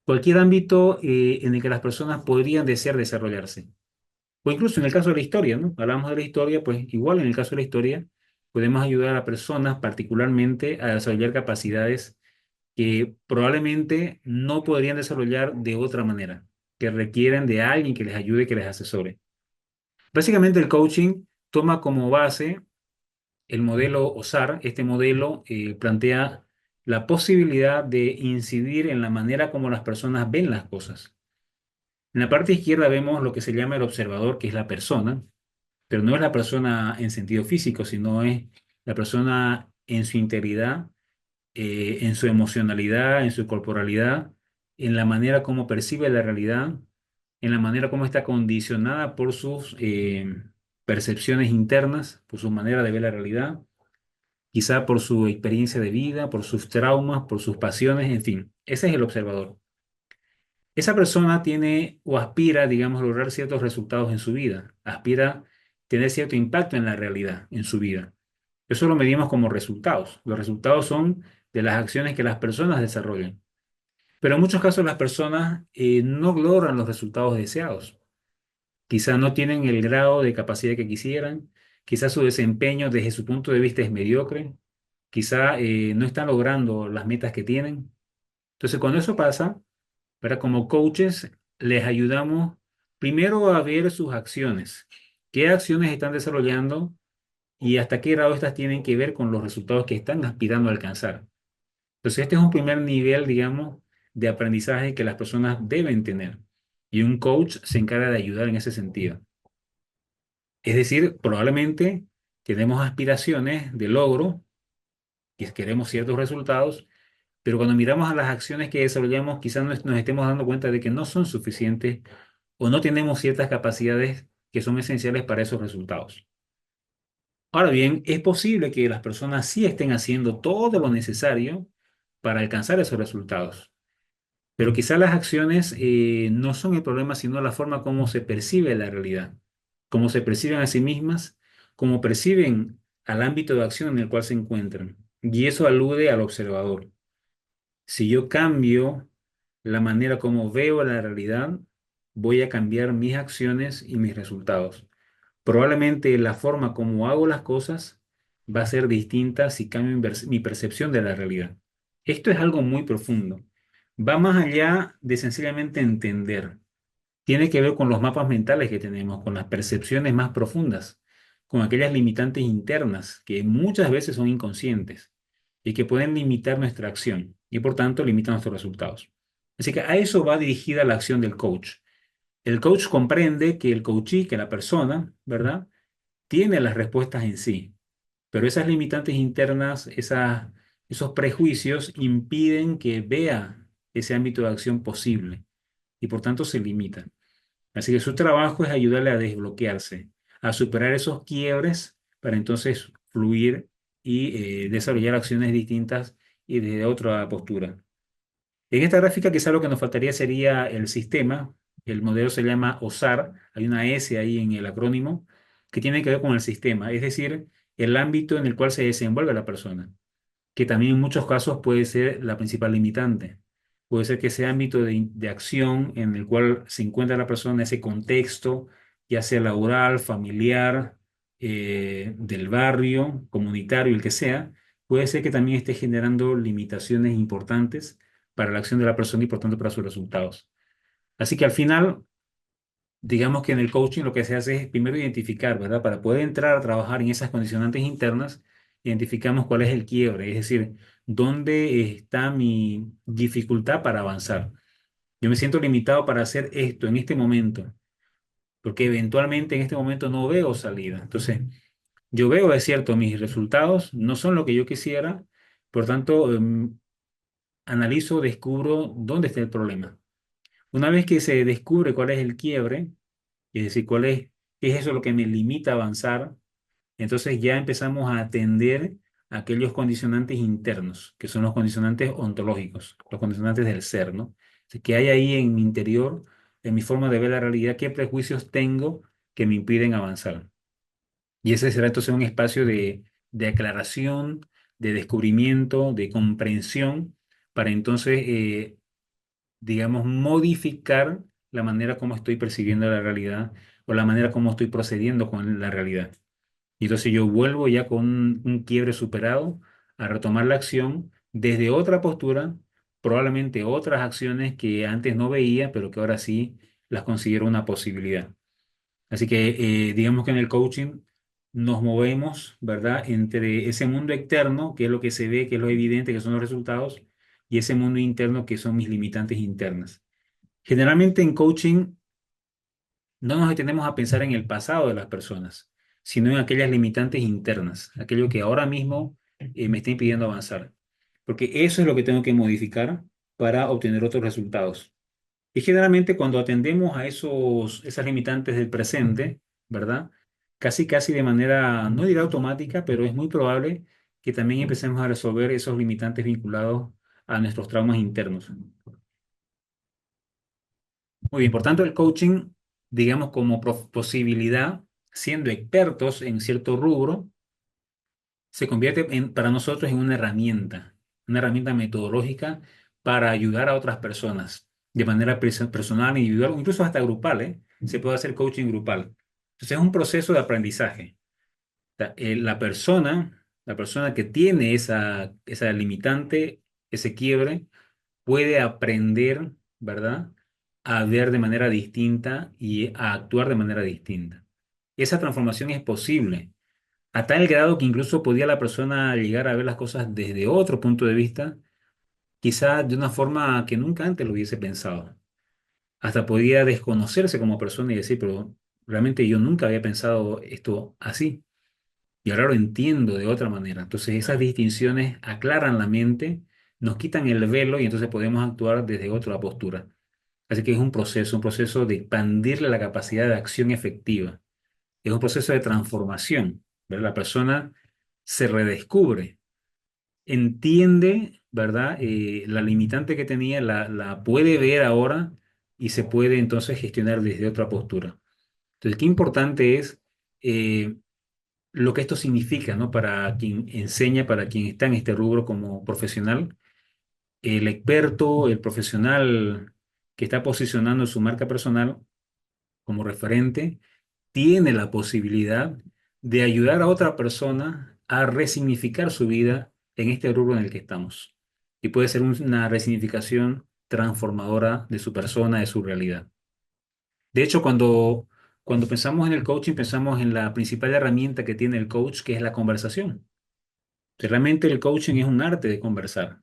cualquier ámbito en el que las personas podrían desear desarrollarse. O incluso en el caso de la historia, ¿no? Hablamos de la historia, pues igual en el caso de la historia podemos ayudar a personas particularmente a desarrollar capacidades que probablemente no podrían desarrollar de otra manera, que requieren de alguien que les ayude, que les asesore. Básicamente el coaching toma como base el modelo OSAR. Este modelo plantea la posibilidad de incidir en la manera como las personas ven las cosas. En la parte izquierda vemos lo que se llama el observador, que es la persona, pero no es la persona en sentido físico, sino es la persona en su integridad, en su emocionalidad, en su corporalidad, en la manera como percibe la realidad, en la manera como está condicionada por sus percepciones internas, por su manera de ver la realidad, quizá por su experiencia de vida, por sus traumas, por sus pasiones, en fin, ese es el observador. Esa persona tiene o aspira, digamos, a lograr ciertos resultados en su vida, aspira a tener cierto impacto en la realidad, en su vida. Eso lo medimos como resultados. Los resultados son de las acciones que las personas desarrollan. Pero en muchos casos las personas no logran los resultados deseados. Quizá no tienen el grado de capacidad que quisieran, quizá su desempeño desde su punto de vista es mediocre, quizá no están logrando las metas que tienen. Entonces, cuando eso pasa, ¿verdad? Como coaches, les ayudamos primero a ver sus acciones. ¿Qué acciones están desarrollando y hasta qué grado estas tienen que ver con los resultados que están aspirando a alcanzar? Entonces, este es un primer nivel, digamos, de aprendizaje que las personas deben tener. Y un coach se encarga de ayudar en ese sentido. Es decir, probablemente tenemos aspiraciones de logro, que queremos ciertos resultados, pero cuando miramos a las acciones que desarrollamos, quizás nos estemos dando cuenta de que no son suficientes o no tenemos ciertas capacidades que son esenciales para esos resultados. Ahora bien, es posible que las personas sí estén haciendo todo lo necesario para alcanzar esos resultados, pero quizás las acciones no son el problema, sino la forma como se percibe la realidad, cómo se perciben a sí mismas, cómo perciben al ámbito de acción en el cual se encuentran. Y eso alude al observador. Si yo cambio la manera como veo la realidad, voy a cambiar mis acciones y mis resultados. Probablemente la forma como hago las cosas va a ser distinta si cambio mi percepción de la realidad. Esto es algo muy profundo. Va más allá de sencillamente entender. Tiene que ver con los mapas mentales que tenemos, con las percepciones más profundas, con aquellas limitantes internas que muchas veces son inconscientes y que pueden limitar nuestra acción y por tanto limitan nuestros resultados. Así que a eso va dirigida la acción del coach. El coach comprende que el coachee, que la persona, ¿verdad? Tiene las respuestas en sí, pero esas limitantes internas, esos prejuicios impiden que vea ese ámbito de acción posible y por tanto se limita. Así que su trabajo es ayudarle a desbloquearse, a superar esos quiebres para entonces fluir y desarrollar acciones distintas y desde otra postura. En esta gráfica quizá lo que nos faltaría sería el sistema. El modelo se llama OSAR, hay una S ahí en el acrónimo, que tiene que ver con el sistema, es decir, el ámbito en el cual se desenvuelve la persona, que también en muchos casos puede ser la principal limitante. Puede ser que ese ámbito de acción en el cual se encuentra la persona, ese contexto, ya sea laboral, familiar, del barrio, comunitario, el que sea, puede ser que también esté generando limitaciones importantes para la acción de la persona y por tanto para sus resultados. Así que al final, digamos que en el coaching lo que se hace es primero identificar, ¿verdad? Para poder entrar a trabajar en esas condicionantes internas, identificamos cuál es el quiebre, es decir, dónde está mi dificultad para avanzar. Yo me siento limitado para hacer esto en este momento, porque eventualmente en este momento no veo salida. Entonces, yo veo, es cierto, mis resultados no son lo que yo quisiera, por tanto, analizo, descubro dónde está el problema. Una vez que se descubre cuál es el quiebre, es decir, qué es eso lo que me limita a avanzar, entonces ya empezamos a atender aquellos condicionantes internos, que son los condicionantes ontológicos, los condicionantes del ser, ¿no? Así que hay ahí en mi interior, en mi forma de ver la realidad, qué prejuicios tengo que me impiden avanzar. Y ese será entonces un espacio de aclaración, de descubrimiento, de comprensión, para entonces, digamos, modificar la manera como estoy percibiendo la realidad o la manera como estoy procediendo con la realidad. Y entonces yo vuelvo ya con un quiebre superado a retomar la acción desde otra postura, probablemente otras acciones que antes no veía, pero que ahora sí las considero una posibilidad. Así que digamos que en el coaching nos movemos, ¿verdad? Entre ese mundo externo, que es lo que se ve, que es lo evidente, que son los resultados, y ese mundo interno, que son mis limitantes internas. Generalmente en coaching no nos detenemos a pensar en el pasado de las personas, sino en aquellas limitantes internas, aquello que ahora mismo me está impidiendo avanzar. Porque eso es lo que tengo que modificar para obtener otros resultados. Y generalmente cuando atendemos a esas limitantes del presente, ¿verdad? Casi, casi de manera, no diré automática, pero es muy probable que también empecemos a resolver esos limitantes vinculados a nuestros traumas internos. Muy bien, por tanto, el coaching, digamos, como posibilidad, siendo expertos en cierto rubro, se convierte para nosotros en una herramienta metodológica para ayudar a otras personas de manera personal, individual o incluso hasta grupal, ¿eh? Se puede hacer coaching grupal. Entonces, es un proceso de aprendizaje. La persona que tiene esa limitante, ese quiebre, puede aprender, ¿verdad? A ver de manera distinta y a actuar de manera distinta. Esa transformación es posible, a tal grado que incluso podía la persona llegar a ver las cosas desde otro punto de vista, quizá de una forma que nunca antes lo hubiese pensado. Hasta podía desconocerse como persona y decir, pero realmente yo nunca había pensado esto así. Y ahora lo entiendo de otra manera. Entonces esas distinciones aclaran la mente, nos quitan el velo y entonces podemos actuar desde otra postura. Así que es un proceso de expandirle la capacidad de acción efectiva. Es un proceso de transformación, ¿verdad? La persona se redescubre, entiende, ¿verdad? La limitante que tenía, la puede ver ahora y se puede entonces gestionar desde otra postura. Entonces, qué importante es lo que esto significa, ¿no? Para quien enseña, para quien está en este rubro como profesional, el experto, el profesional que está posicionando su marca personal como referente, tiene la posibilidad de ayudar a otra persona a resignificar su vida en este rubro en el que estamos. Y puede ser una resignificación transformadora de su persona, de su realidad. De hecho, cuando pensamos en el coaching, pensamos en la principal herramienta que tiene el coach, que es la conversación. Realmente el coaching es un arte de conversar,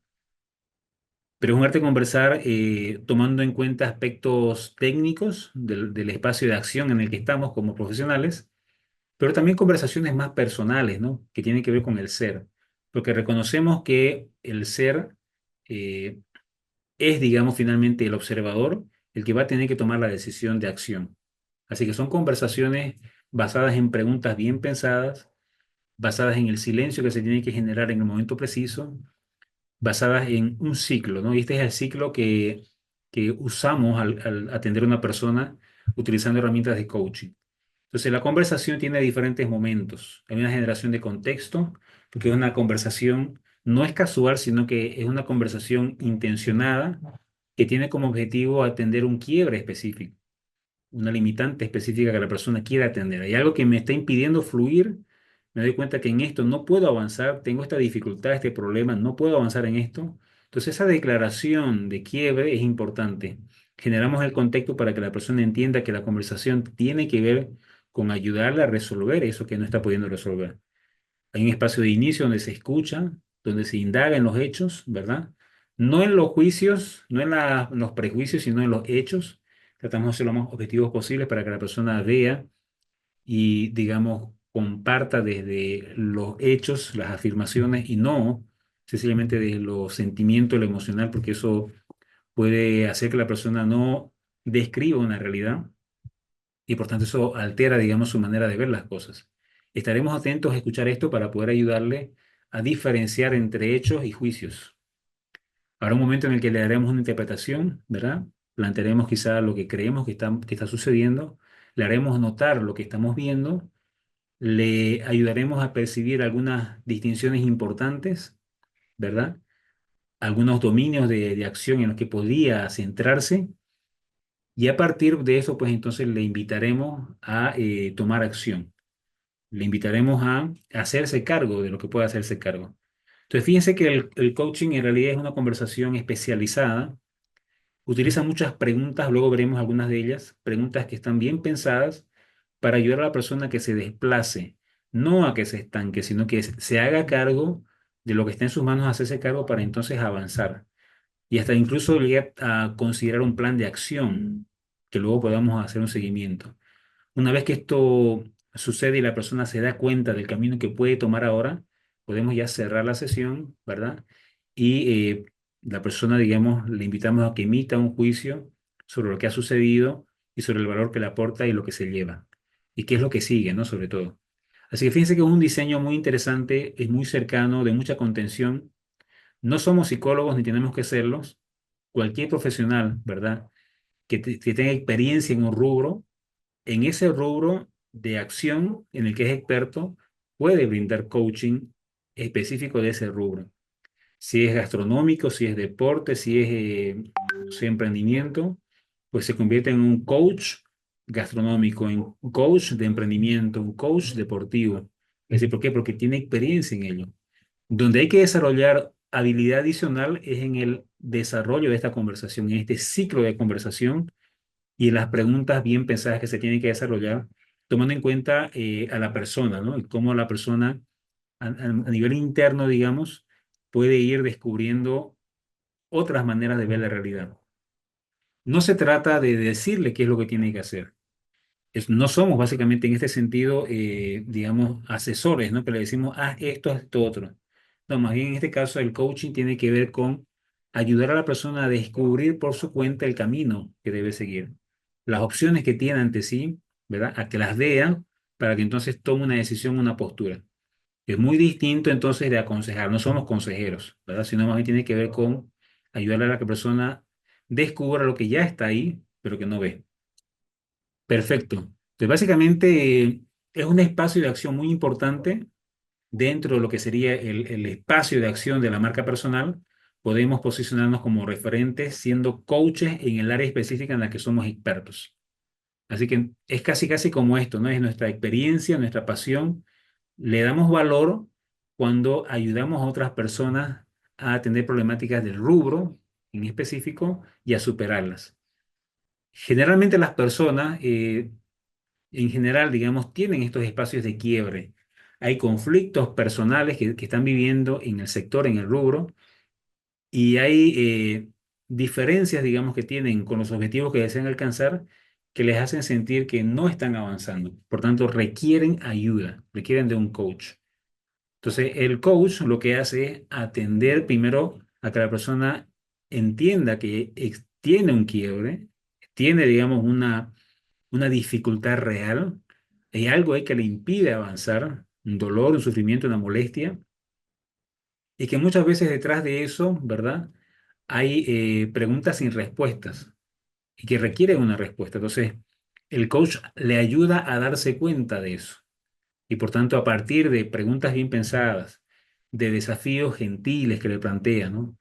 pero es un arte de conversar tomando en cuenta aspectos técnicos del espacio de acción en el que estamos como profesionales, pero también conversaciones más personales, ¿no? Que tienen que ver con el ser, porque reconocemos que el ser eh, es, digamos, finalmente el observador, el que va a tener que tomar la decisión de acción. Así que son conversaciones basadas en preguntas bien pensadas, basadas en el silencio que se tiene que generar en el momento preciso, basadas en un ciclo, ¿no? Y este es el ciclo que usamos al atender a una persona utilizando herramientas de coaching. Entonces, la conversación tiene diferentes momentos. Hay una generación de contexto, porque es una conversación, no es casual, sino que es una conversación intencionada que tiene como objetivo atender un quiebre específico, una limitante específica que la persona quiere atender. Hay algo que me está impidiendo fluir, me doy cuenta que en esto no puedo avanzar, tengo esta dificultad, este problema, no puedo avanzar en esto. Entonces esa declaración de quiebre es importante. Generamos el contexto para que la persona entienda que la conversación tiene que ver con ayudarle a resolver eso que no está pudiendo resolver. Hay un espacio de inicio donde se escucha, donde se indaga en los hechos, ¿verdad? No en los juicios, no en los prejuicios, sino en los hechos. Tratamos de ser lo más objetivos posibles para que la persona vea y, digamos, comparta desde los hechos, las afirmaciones y no sencillamente de los sentimientos, lo emocional, porque eso puede hacer que la persona no describa una realidad y por tanto eso altera, digamos, su manera de ver las cosas. Estaremos atentos a escuchar esto para poder ayudarle a diferenciar entre hechos y juicios. Habrá un momento en el que le daremos una interpretación, ¿verdad? Plantearemos quizá lo que creemos que está sucediendo, le haremos notar lo que estamos viendo, le ayudaremos a percibir algunas distinciones importantes, ¿verdad? Algunos dominios de acción en los que podría centrarse y a partir de eso, pues entonces le invitaremos a tomar acción. Le invitaremos a hacerse cargo de lo que pueda hacerse cargo. Entonces, fíjense que el coaching en realidad es una conversación especializada. Utiliza muchas preguntas, luego veremos algunas de ellas, preguntas que están bien pensadas para ayudar a la persona a que se desplace, no a que se estanque, sino que se haga cargo de lo que está en sus manos, hacerse cargo para entonces avanzar. Y hasta incluso llegar a considerar un plan de acción que luego podamos hacer un seguimiento. Una vez que esto sucede y la persona se da cuenta del camino que puede tomar ahora, podemos ya cerrar la sesión, ¿verdad? Y la persona, digamos, le invitamos a que emita un juicio sobre lo que ha sucedido y sobre el valor que le aporta y lo que se lleva. Y qué es lo que sigue, ¿no? Sobre todo. Así que fíjense que es un diseño muy interesante, es muy cercano, de mucha contención. No somos psicólogos ni tenemos que serlos. Cualquier profesional, ¿verdad? Que tenga experiencia en un rubro en ese rubro de acción en el que es experto, puede brindar coaching específico de ese rubro. Si es gastronómico, si es deporte, si es no sé, emprendimiento, pues se convierte en un coach gastronómico, en un coach de emprendimiento, un coach deportivo. Es decir, ¿por qué? Porque tiene experiencia en ello. Donde hay que desarrollar habilidad adicional es en el desarrollo de esta conversación, en este ciclo de conversación y las preguntas bien pensadas que se tienen que desarrollar, tomando en cuenta a la persona, ¿no? Y cómo la persona a nivel interno, digamos, puede ir descubriendo otras maneras de ver la realidad. No se trata de decirle qué es lo que tiene que hacer. No somos básicamente en este sentido, digamos, asesores, ¿no? Que le decimos, haz esto, haz esto otro. No, más bien en este caso el coaching tiene que ver con ayudar a la persona a descubrir por su cuenta el camino que debe seguir, las opciones que tiene ante sí, ¿verdad? A que las vea para que entonces tome una decisión, una postura. Es muy distinto entonces de aconsejar, no somos consejeros, ¿verdad? Sino más bien tiene que ver con ayudar a la que persona descubra lo que ya está ahí, pero que no ve. Perfecto. Entonces, básicamente es un espacio de acción muy importante dentro de lo que sería el espacio de acción de la marca personal, podemos posicionarnos como referentes siendo coaches en el área específica en la que somos expertos. Así que es casi, casi como esto, ¿no? Es nuestra experiencia, nuestra pasión. Le damos valor cuando ayudamos a otras personas a atender problemáticas del rubro en específico y a superarlas. Generalmente las personas, en general, digamos, tienen estos espacios de quiebre. Hay conflictos personales que están viviendo en el sector, en el rubro, y hay diferencias, digamos, que tienen con los objetivos que desean alcanzar que les hacen sentir que no están avanzando. Por tanto, requieren ayuda, requieren de un coach. Entonces, el coach lo que hace es atender primero a que la persona entienda que tiene un quiebre, tiene, digamos, una dificultad real, hay algo ahí que le impide avanzar, un dolor, un sufrimiento, una molestia, y que muchas veces detrás de eso, ¿verdad? Hay preguntas sin respuestas y que requieren una respuesta. Entonces, el coach le ayuda a darse cuenta de eso. Y por tanto, a partir de preguntas bien pensadas, de desafíos gentiles que le plantea, ¿no?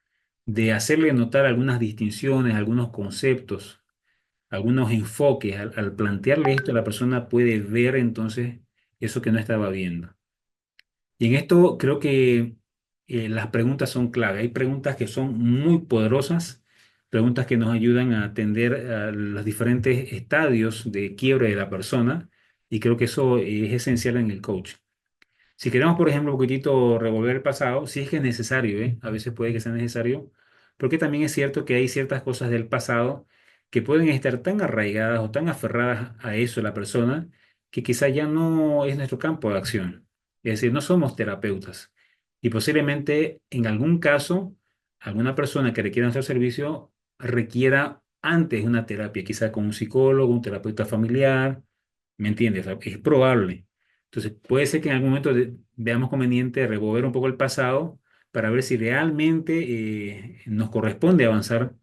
De hacerle notar algunas distinciones, algunos conceptos, algunos enfoques, al plantearle esto, la persona puede ver entonces eso que no estaba viendo. Y en esto creo que las preguntas son clave. Hay preguntas que son muy poderosas, preguntas que nos ayudan a atender a los diferentes estadios de quiebre de la persona, y creo que eso es esencial en el coaching. Si queremos, por ejemplo, un poquitito revolver el pasado, sí es que es necesario, ¿eh? A veces puede que sea necesario, porque también es cierto que hay ciertas cosas del pasado que pueden estar tan arraigadas o tan aferradas a eso, la persona, que quizá ya no es nuestro campo de acción. Es decir, no somos terapeutas. Y posiblemente en algún caso, alguna persona que requiera nuestro servicio requiera antes una terapia, quizá con un psicólogo, un terapeuta familiar, ¿me entiendes? O sea, es probable. Entonces, puede ser que en algún momento veamos conveniente revolver un poco el pasado para ver si realmente nos corresponde avanzar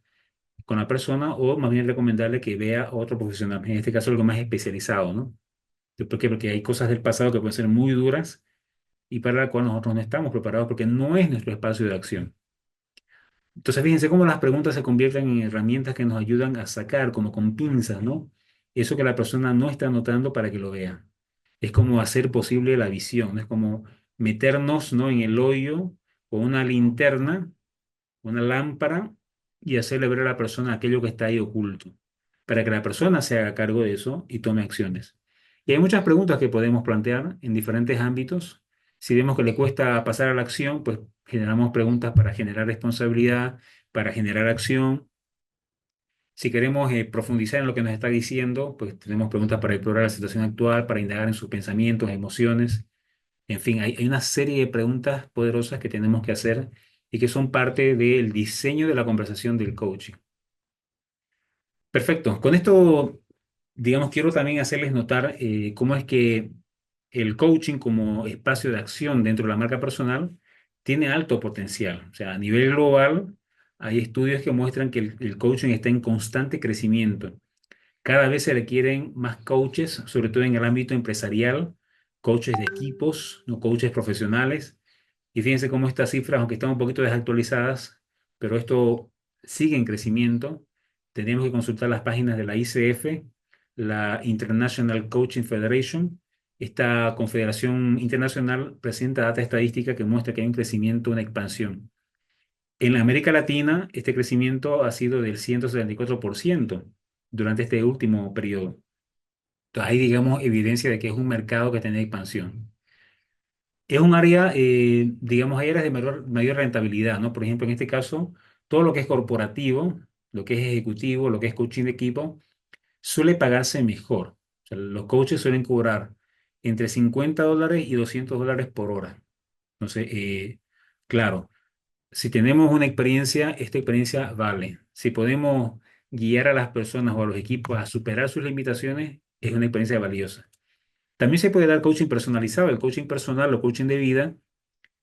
con la persona, o más bien recomendarle que vea a otro profesional, en este caso algo más especializado, ¿no? ¿Por qué? Porque hay cosas del pasado que pueden ser muy duras y para la cual nosotros no estamos preparados porque no es nuestro espacio de acción. Entonces, fíjense cómo las preguntas se convierten en herramientas que nos ayudan a sacar, como con pinzas, ¿no? Eso que la persona no está notando para que lo vea. Es como hacer posible la visión, ¿no? Es como meternos, ¿no? En el hoyo con una linterna, una lámpara, y hacerle ver a la persona aquello que está ahí oculto, para que la persona se haga cargo de eso y tome acciones. Y hay muchas preguntas que podemos plantear en diferentes ámbitos. Si vemos que le cuesta pasar a la acción, pues generamos preguntas para generar responsabilidad, para generar acción. Si queremos profundizar en lo que nos está diciendo, pues tenemos preguntas para explorar la situación actual, para indagar en sus pensamientos, emociones. En fin, hay una serie de preguntas poderosas que tenemos que hacer y que son parte del diseño de la conversación del coaching. Perfecto. Con esto, digamos, quiero también hacerles notar cómo es que el coaching como espacio de acción dentro de la marca personal tiene alto potencial. O sea, a nivel global, hay estudios que muestran que el coaching está en constante crecimiento. Cada vez se requieren más coaches, sobre todo en el ámbito empresarial, coaches de equipos, no coaches profesionales. Y fíjense cómo estas cifras, aunque están un poquito desactualizadas, pero esto sigue en crecimiento. Tenemos que consultar las páginas de la ICF, la International Coaching Federation. Esta confederación internacional presenta data estadística que muestra que hay un crecimiento, una expansión. En la América Latina, este crecimiento ha sido del 174% durante este último periodo. Entonces, hay, digamos, evidencia de que es un mercado que tiene expansión. Es un área, digamos, hay áreas de mayor rentabilidad, ¿no? Por ejemplo, en este caso, todo lo que es corporativo, lo que es ejecutivo, lo que es coaching de equipo, suele pagarse mejor. O sea, los coaches suelen cobrar entre $50 y $200 por hora. Entonces, claro, si tenemos una experiencia, esta experiencia vale. Si podemos guiar a las personas o a los equipos a superar sus limitaciones, es una experiencia valiosa. También se puede dar coaching personalizado. El coaching personal o coaching de vida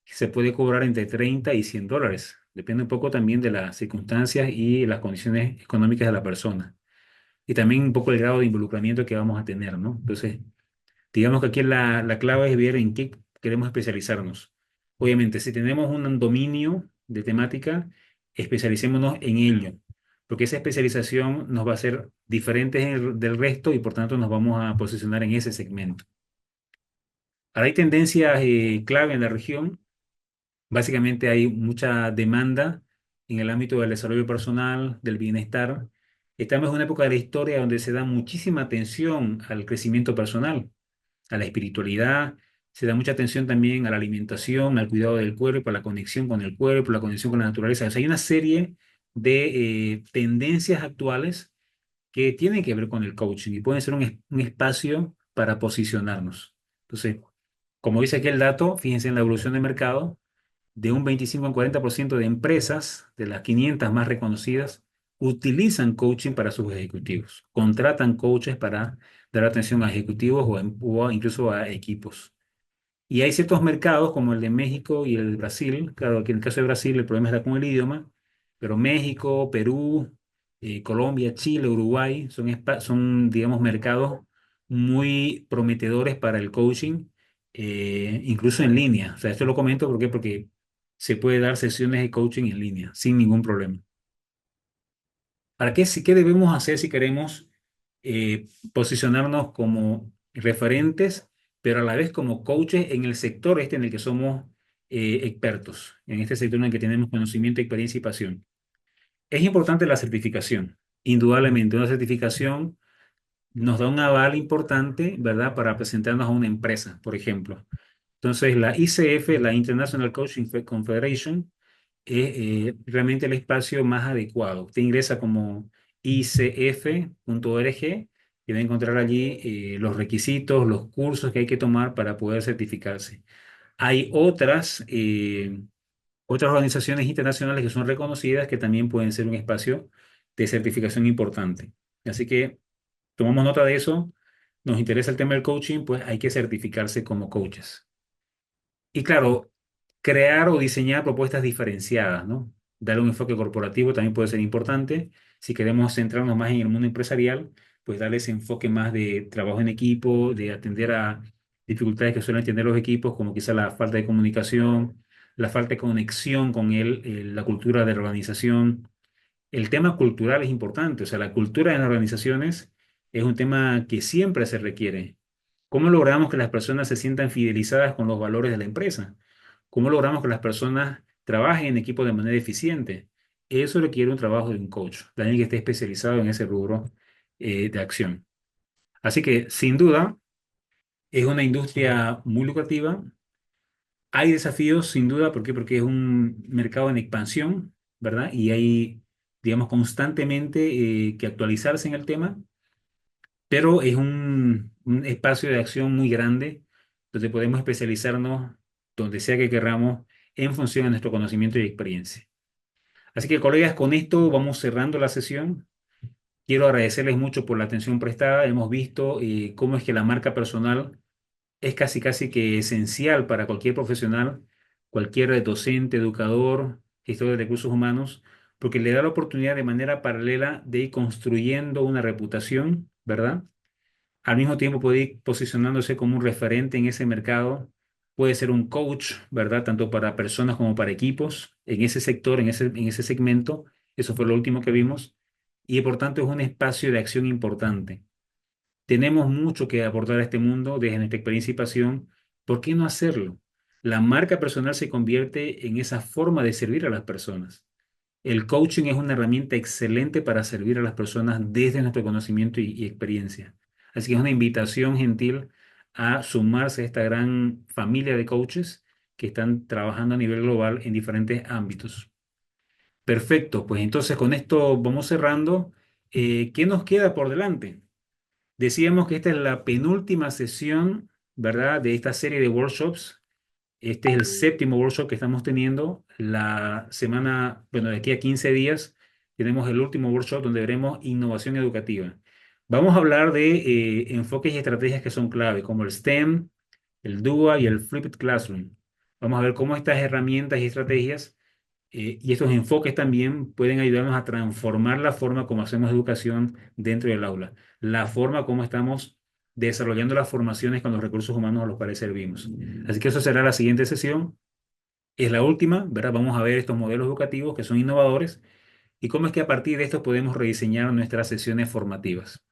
se puede cobrar entre 30 y $100. Depende un poco también de las circunstancias y las condiciones económicas de la persona. Y también un poco el grado de involucramiento que vamos a tener, ¿no? Entonces, digamos que aquí la clave es ver en qué queremos especializarnos. Obviamente, si tenemos un dominio de temática, especialicémonos en ello, porque esa especialización nos va a hacer diferentes del resto y por tanto nos vamos a posicionar en ese segmento. Ahora hay tendencias clave en la región. Básicamente hay mucha demanda en el ámbito del desarrollo personal, del bienestar. Estamos en una época de la historia donde se da muchísima atención al crecimiento personal, a la espiritualidad, se da mucha atención también a la alimentación, al cuidado del cuerpo, a la conexión con el cuerpo, la conexión con la naturaleza. O sea, hay una serie de tendencias actuales que tienen que ver con el coaching y pueden ser un espacio para posicionarnos. Entonces, como dice aquí el dato, fíjense en la evolución del mercado de un 25 al 40% de empresas, de las 500 más reconocidas, utilizan coaching para sus ejecutivos. Contratan coaches para dar atención a ejecutivos o incluso a equipos. Y hay ciertos mercados como el de México y el de Brasil. Claro, aquí en el caso de Brasil el problema está con el idioma, pero México, Perú, Colombia, Chile, Uruguay son, digamos, mercados muy prometedores para el coaching, incluso en línea. O sea, esto lo comento porque se puede dar sesiones de coaching en línea sin ningún problema. ¿Para qué, qué debemos hacer si queremos posicionarnos como referentes, pero a la vez como coaches en el sector este en el que somos expertos, en este sector en el que tenemos conocimiento, experiencia y pasión? Es importante la certificación. Indudablemente, una certificación nos da un aval importante, ¿verdad?, para presentarnos a una empresa, por ejemplo. Entonces, la ICF, la International Coaching Confederation, es realmente el espacio más adecuado. Usted ingresa como icf.org y va a encontrar allí los requisitos, los cursos que hay que tomar para poder certificarse. Hay otras organizaciones internacionales que son reconocidas que también pueden ser un espacio de certificación importante. Así que tomamos nota de eso. Nos interesa el tema del coaching, pues hay que certificarse como coaches. Y claro, crear o diseñar propuestas diferenciadas, ¿no? Darle un enfoque corporativo también puede ser importante. Si queremos centrarnos más en el mundo empresarial, pues darle ese enfoque más de trabajo en equipo, de atender a dificultades que suelen tener los equipos, como quizá la falta de comunicación, la falta de conexión con la cultura de la organización. El tema cultural es importante, o sea, la cultura en las organizaciones es un tema que siempre se requiere. ¿Cómo logramos que las personas se sientan fidelizadas con los valores de la empresa? ¿Cómo logramos que las personas trabajen en equipo de manera eficiente? Eso requiere un trabajo de un coach, de alguien que esté especializado en ese rubro de acción. Así que, sin duda, es una industria muy lucrativa. Hay desafíos, sin duda, ¿por qué? Porque es un mercado en expansión, ¿verdad? Y hay, digamos, constantemente que actualizarse en el tema, pero es un espacio de acción muy grande donde podemos especializarnos donde sea que queramos en función de nuestro conocimiento y experiencia. Así que, colegas, con esto vamos cerrando la sesión. Quiero agradecerles mucho por la atención prestada. Hemos visto cómo es que la marca personal es casi casi que esencial para cualquier profesional, cualquier docente, educador, gestor de recursos humanos, porque le da la oportunidad de manera paralela de ir construyendo una reputación, ¿verdad? Al mismo tiempo puede ir posicionándose como un referente en ese mercado. Puede ser un coach, ¿verdad? Tanto para personas como para equipos en ese sector, en ese segmento. Eso fue lo último que vimos. Y por tanto es un espacio de acción importante. Tenemos mucho que aportar a este mundo desde nuestra experiencia y pasión. ¿Por qué no hacerlo? La marca personal se convierte en esa forma de servir a las personas. El coaching es una herramienta excelente para servir a las personas desde nuestro conocimiento y experiencia. Así que es una invitación gentil a sumarse a esta gran familia de coaches que están trabajando a nivel global en diferentes ámbitos. Perfecto, pues entonces con esto vamos cerrando. ¿Qué nos queda por delante? Decíamos que esta es la penúltima sesión, ¿verdad?, de esta serie de workshops. Este es el séptimo workshop que estamos teniendo. La semana, bueno, de aquí a 15 días tenemos el último workshop donde veremos innovación educativa. Vamos a hablar de enfoques y estrategias que son clave, como el STEM, el DUA y el Flipped Classroom. Vamos a ver cómo estas herramientas y estrategias y estos enfoques también pueden ayudarnos a transformar la forma como hacemos educación dentro del aula, la forma como estamos desarrollando las formaciones con los recursos humanos a los cuales servimos. Así que eso será la siguiente sesión. es la última, ¿verdad? Vamos a ver estos modelos educativos que son innovadores y cómo es que a partir de esto podemos rediseñar nuestras sesiones formativas.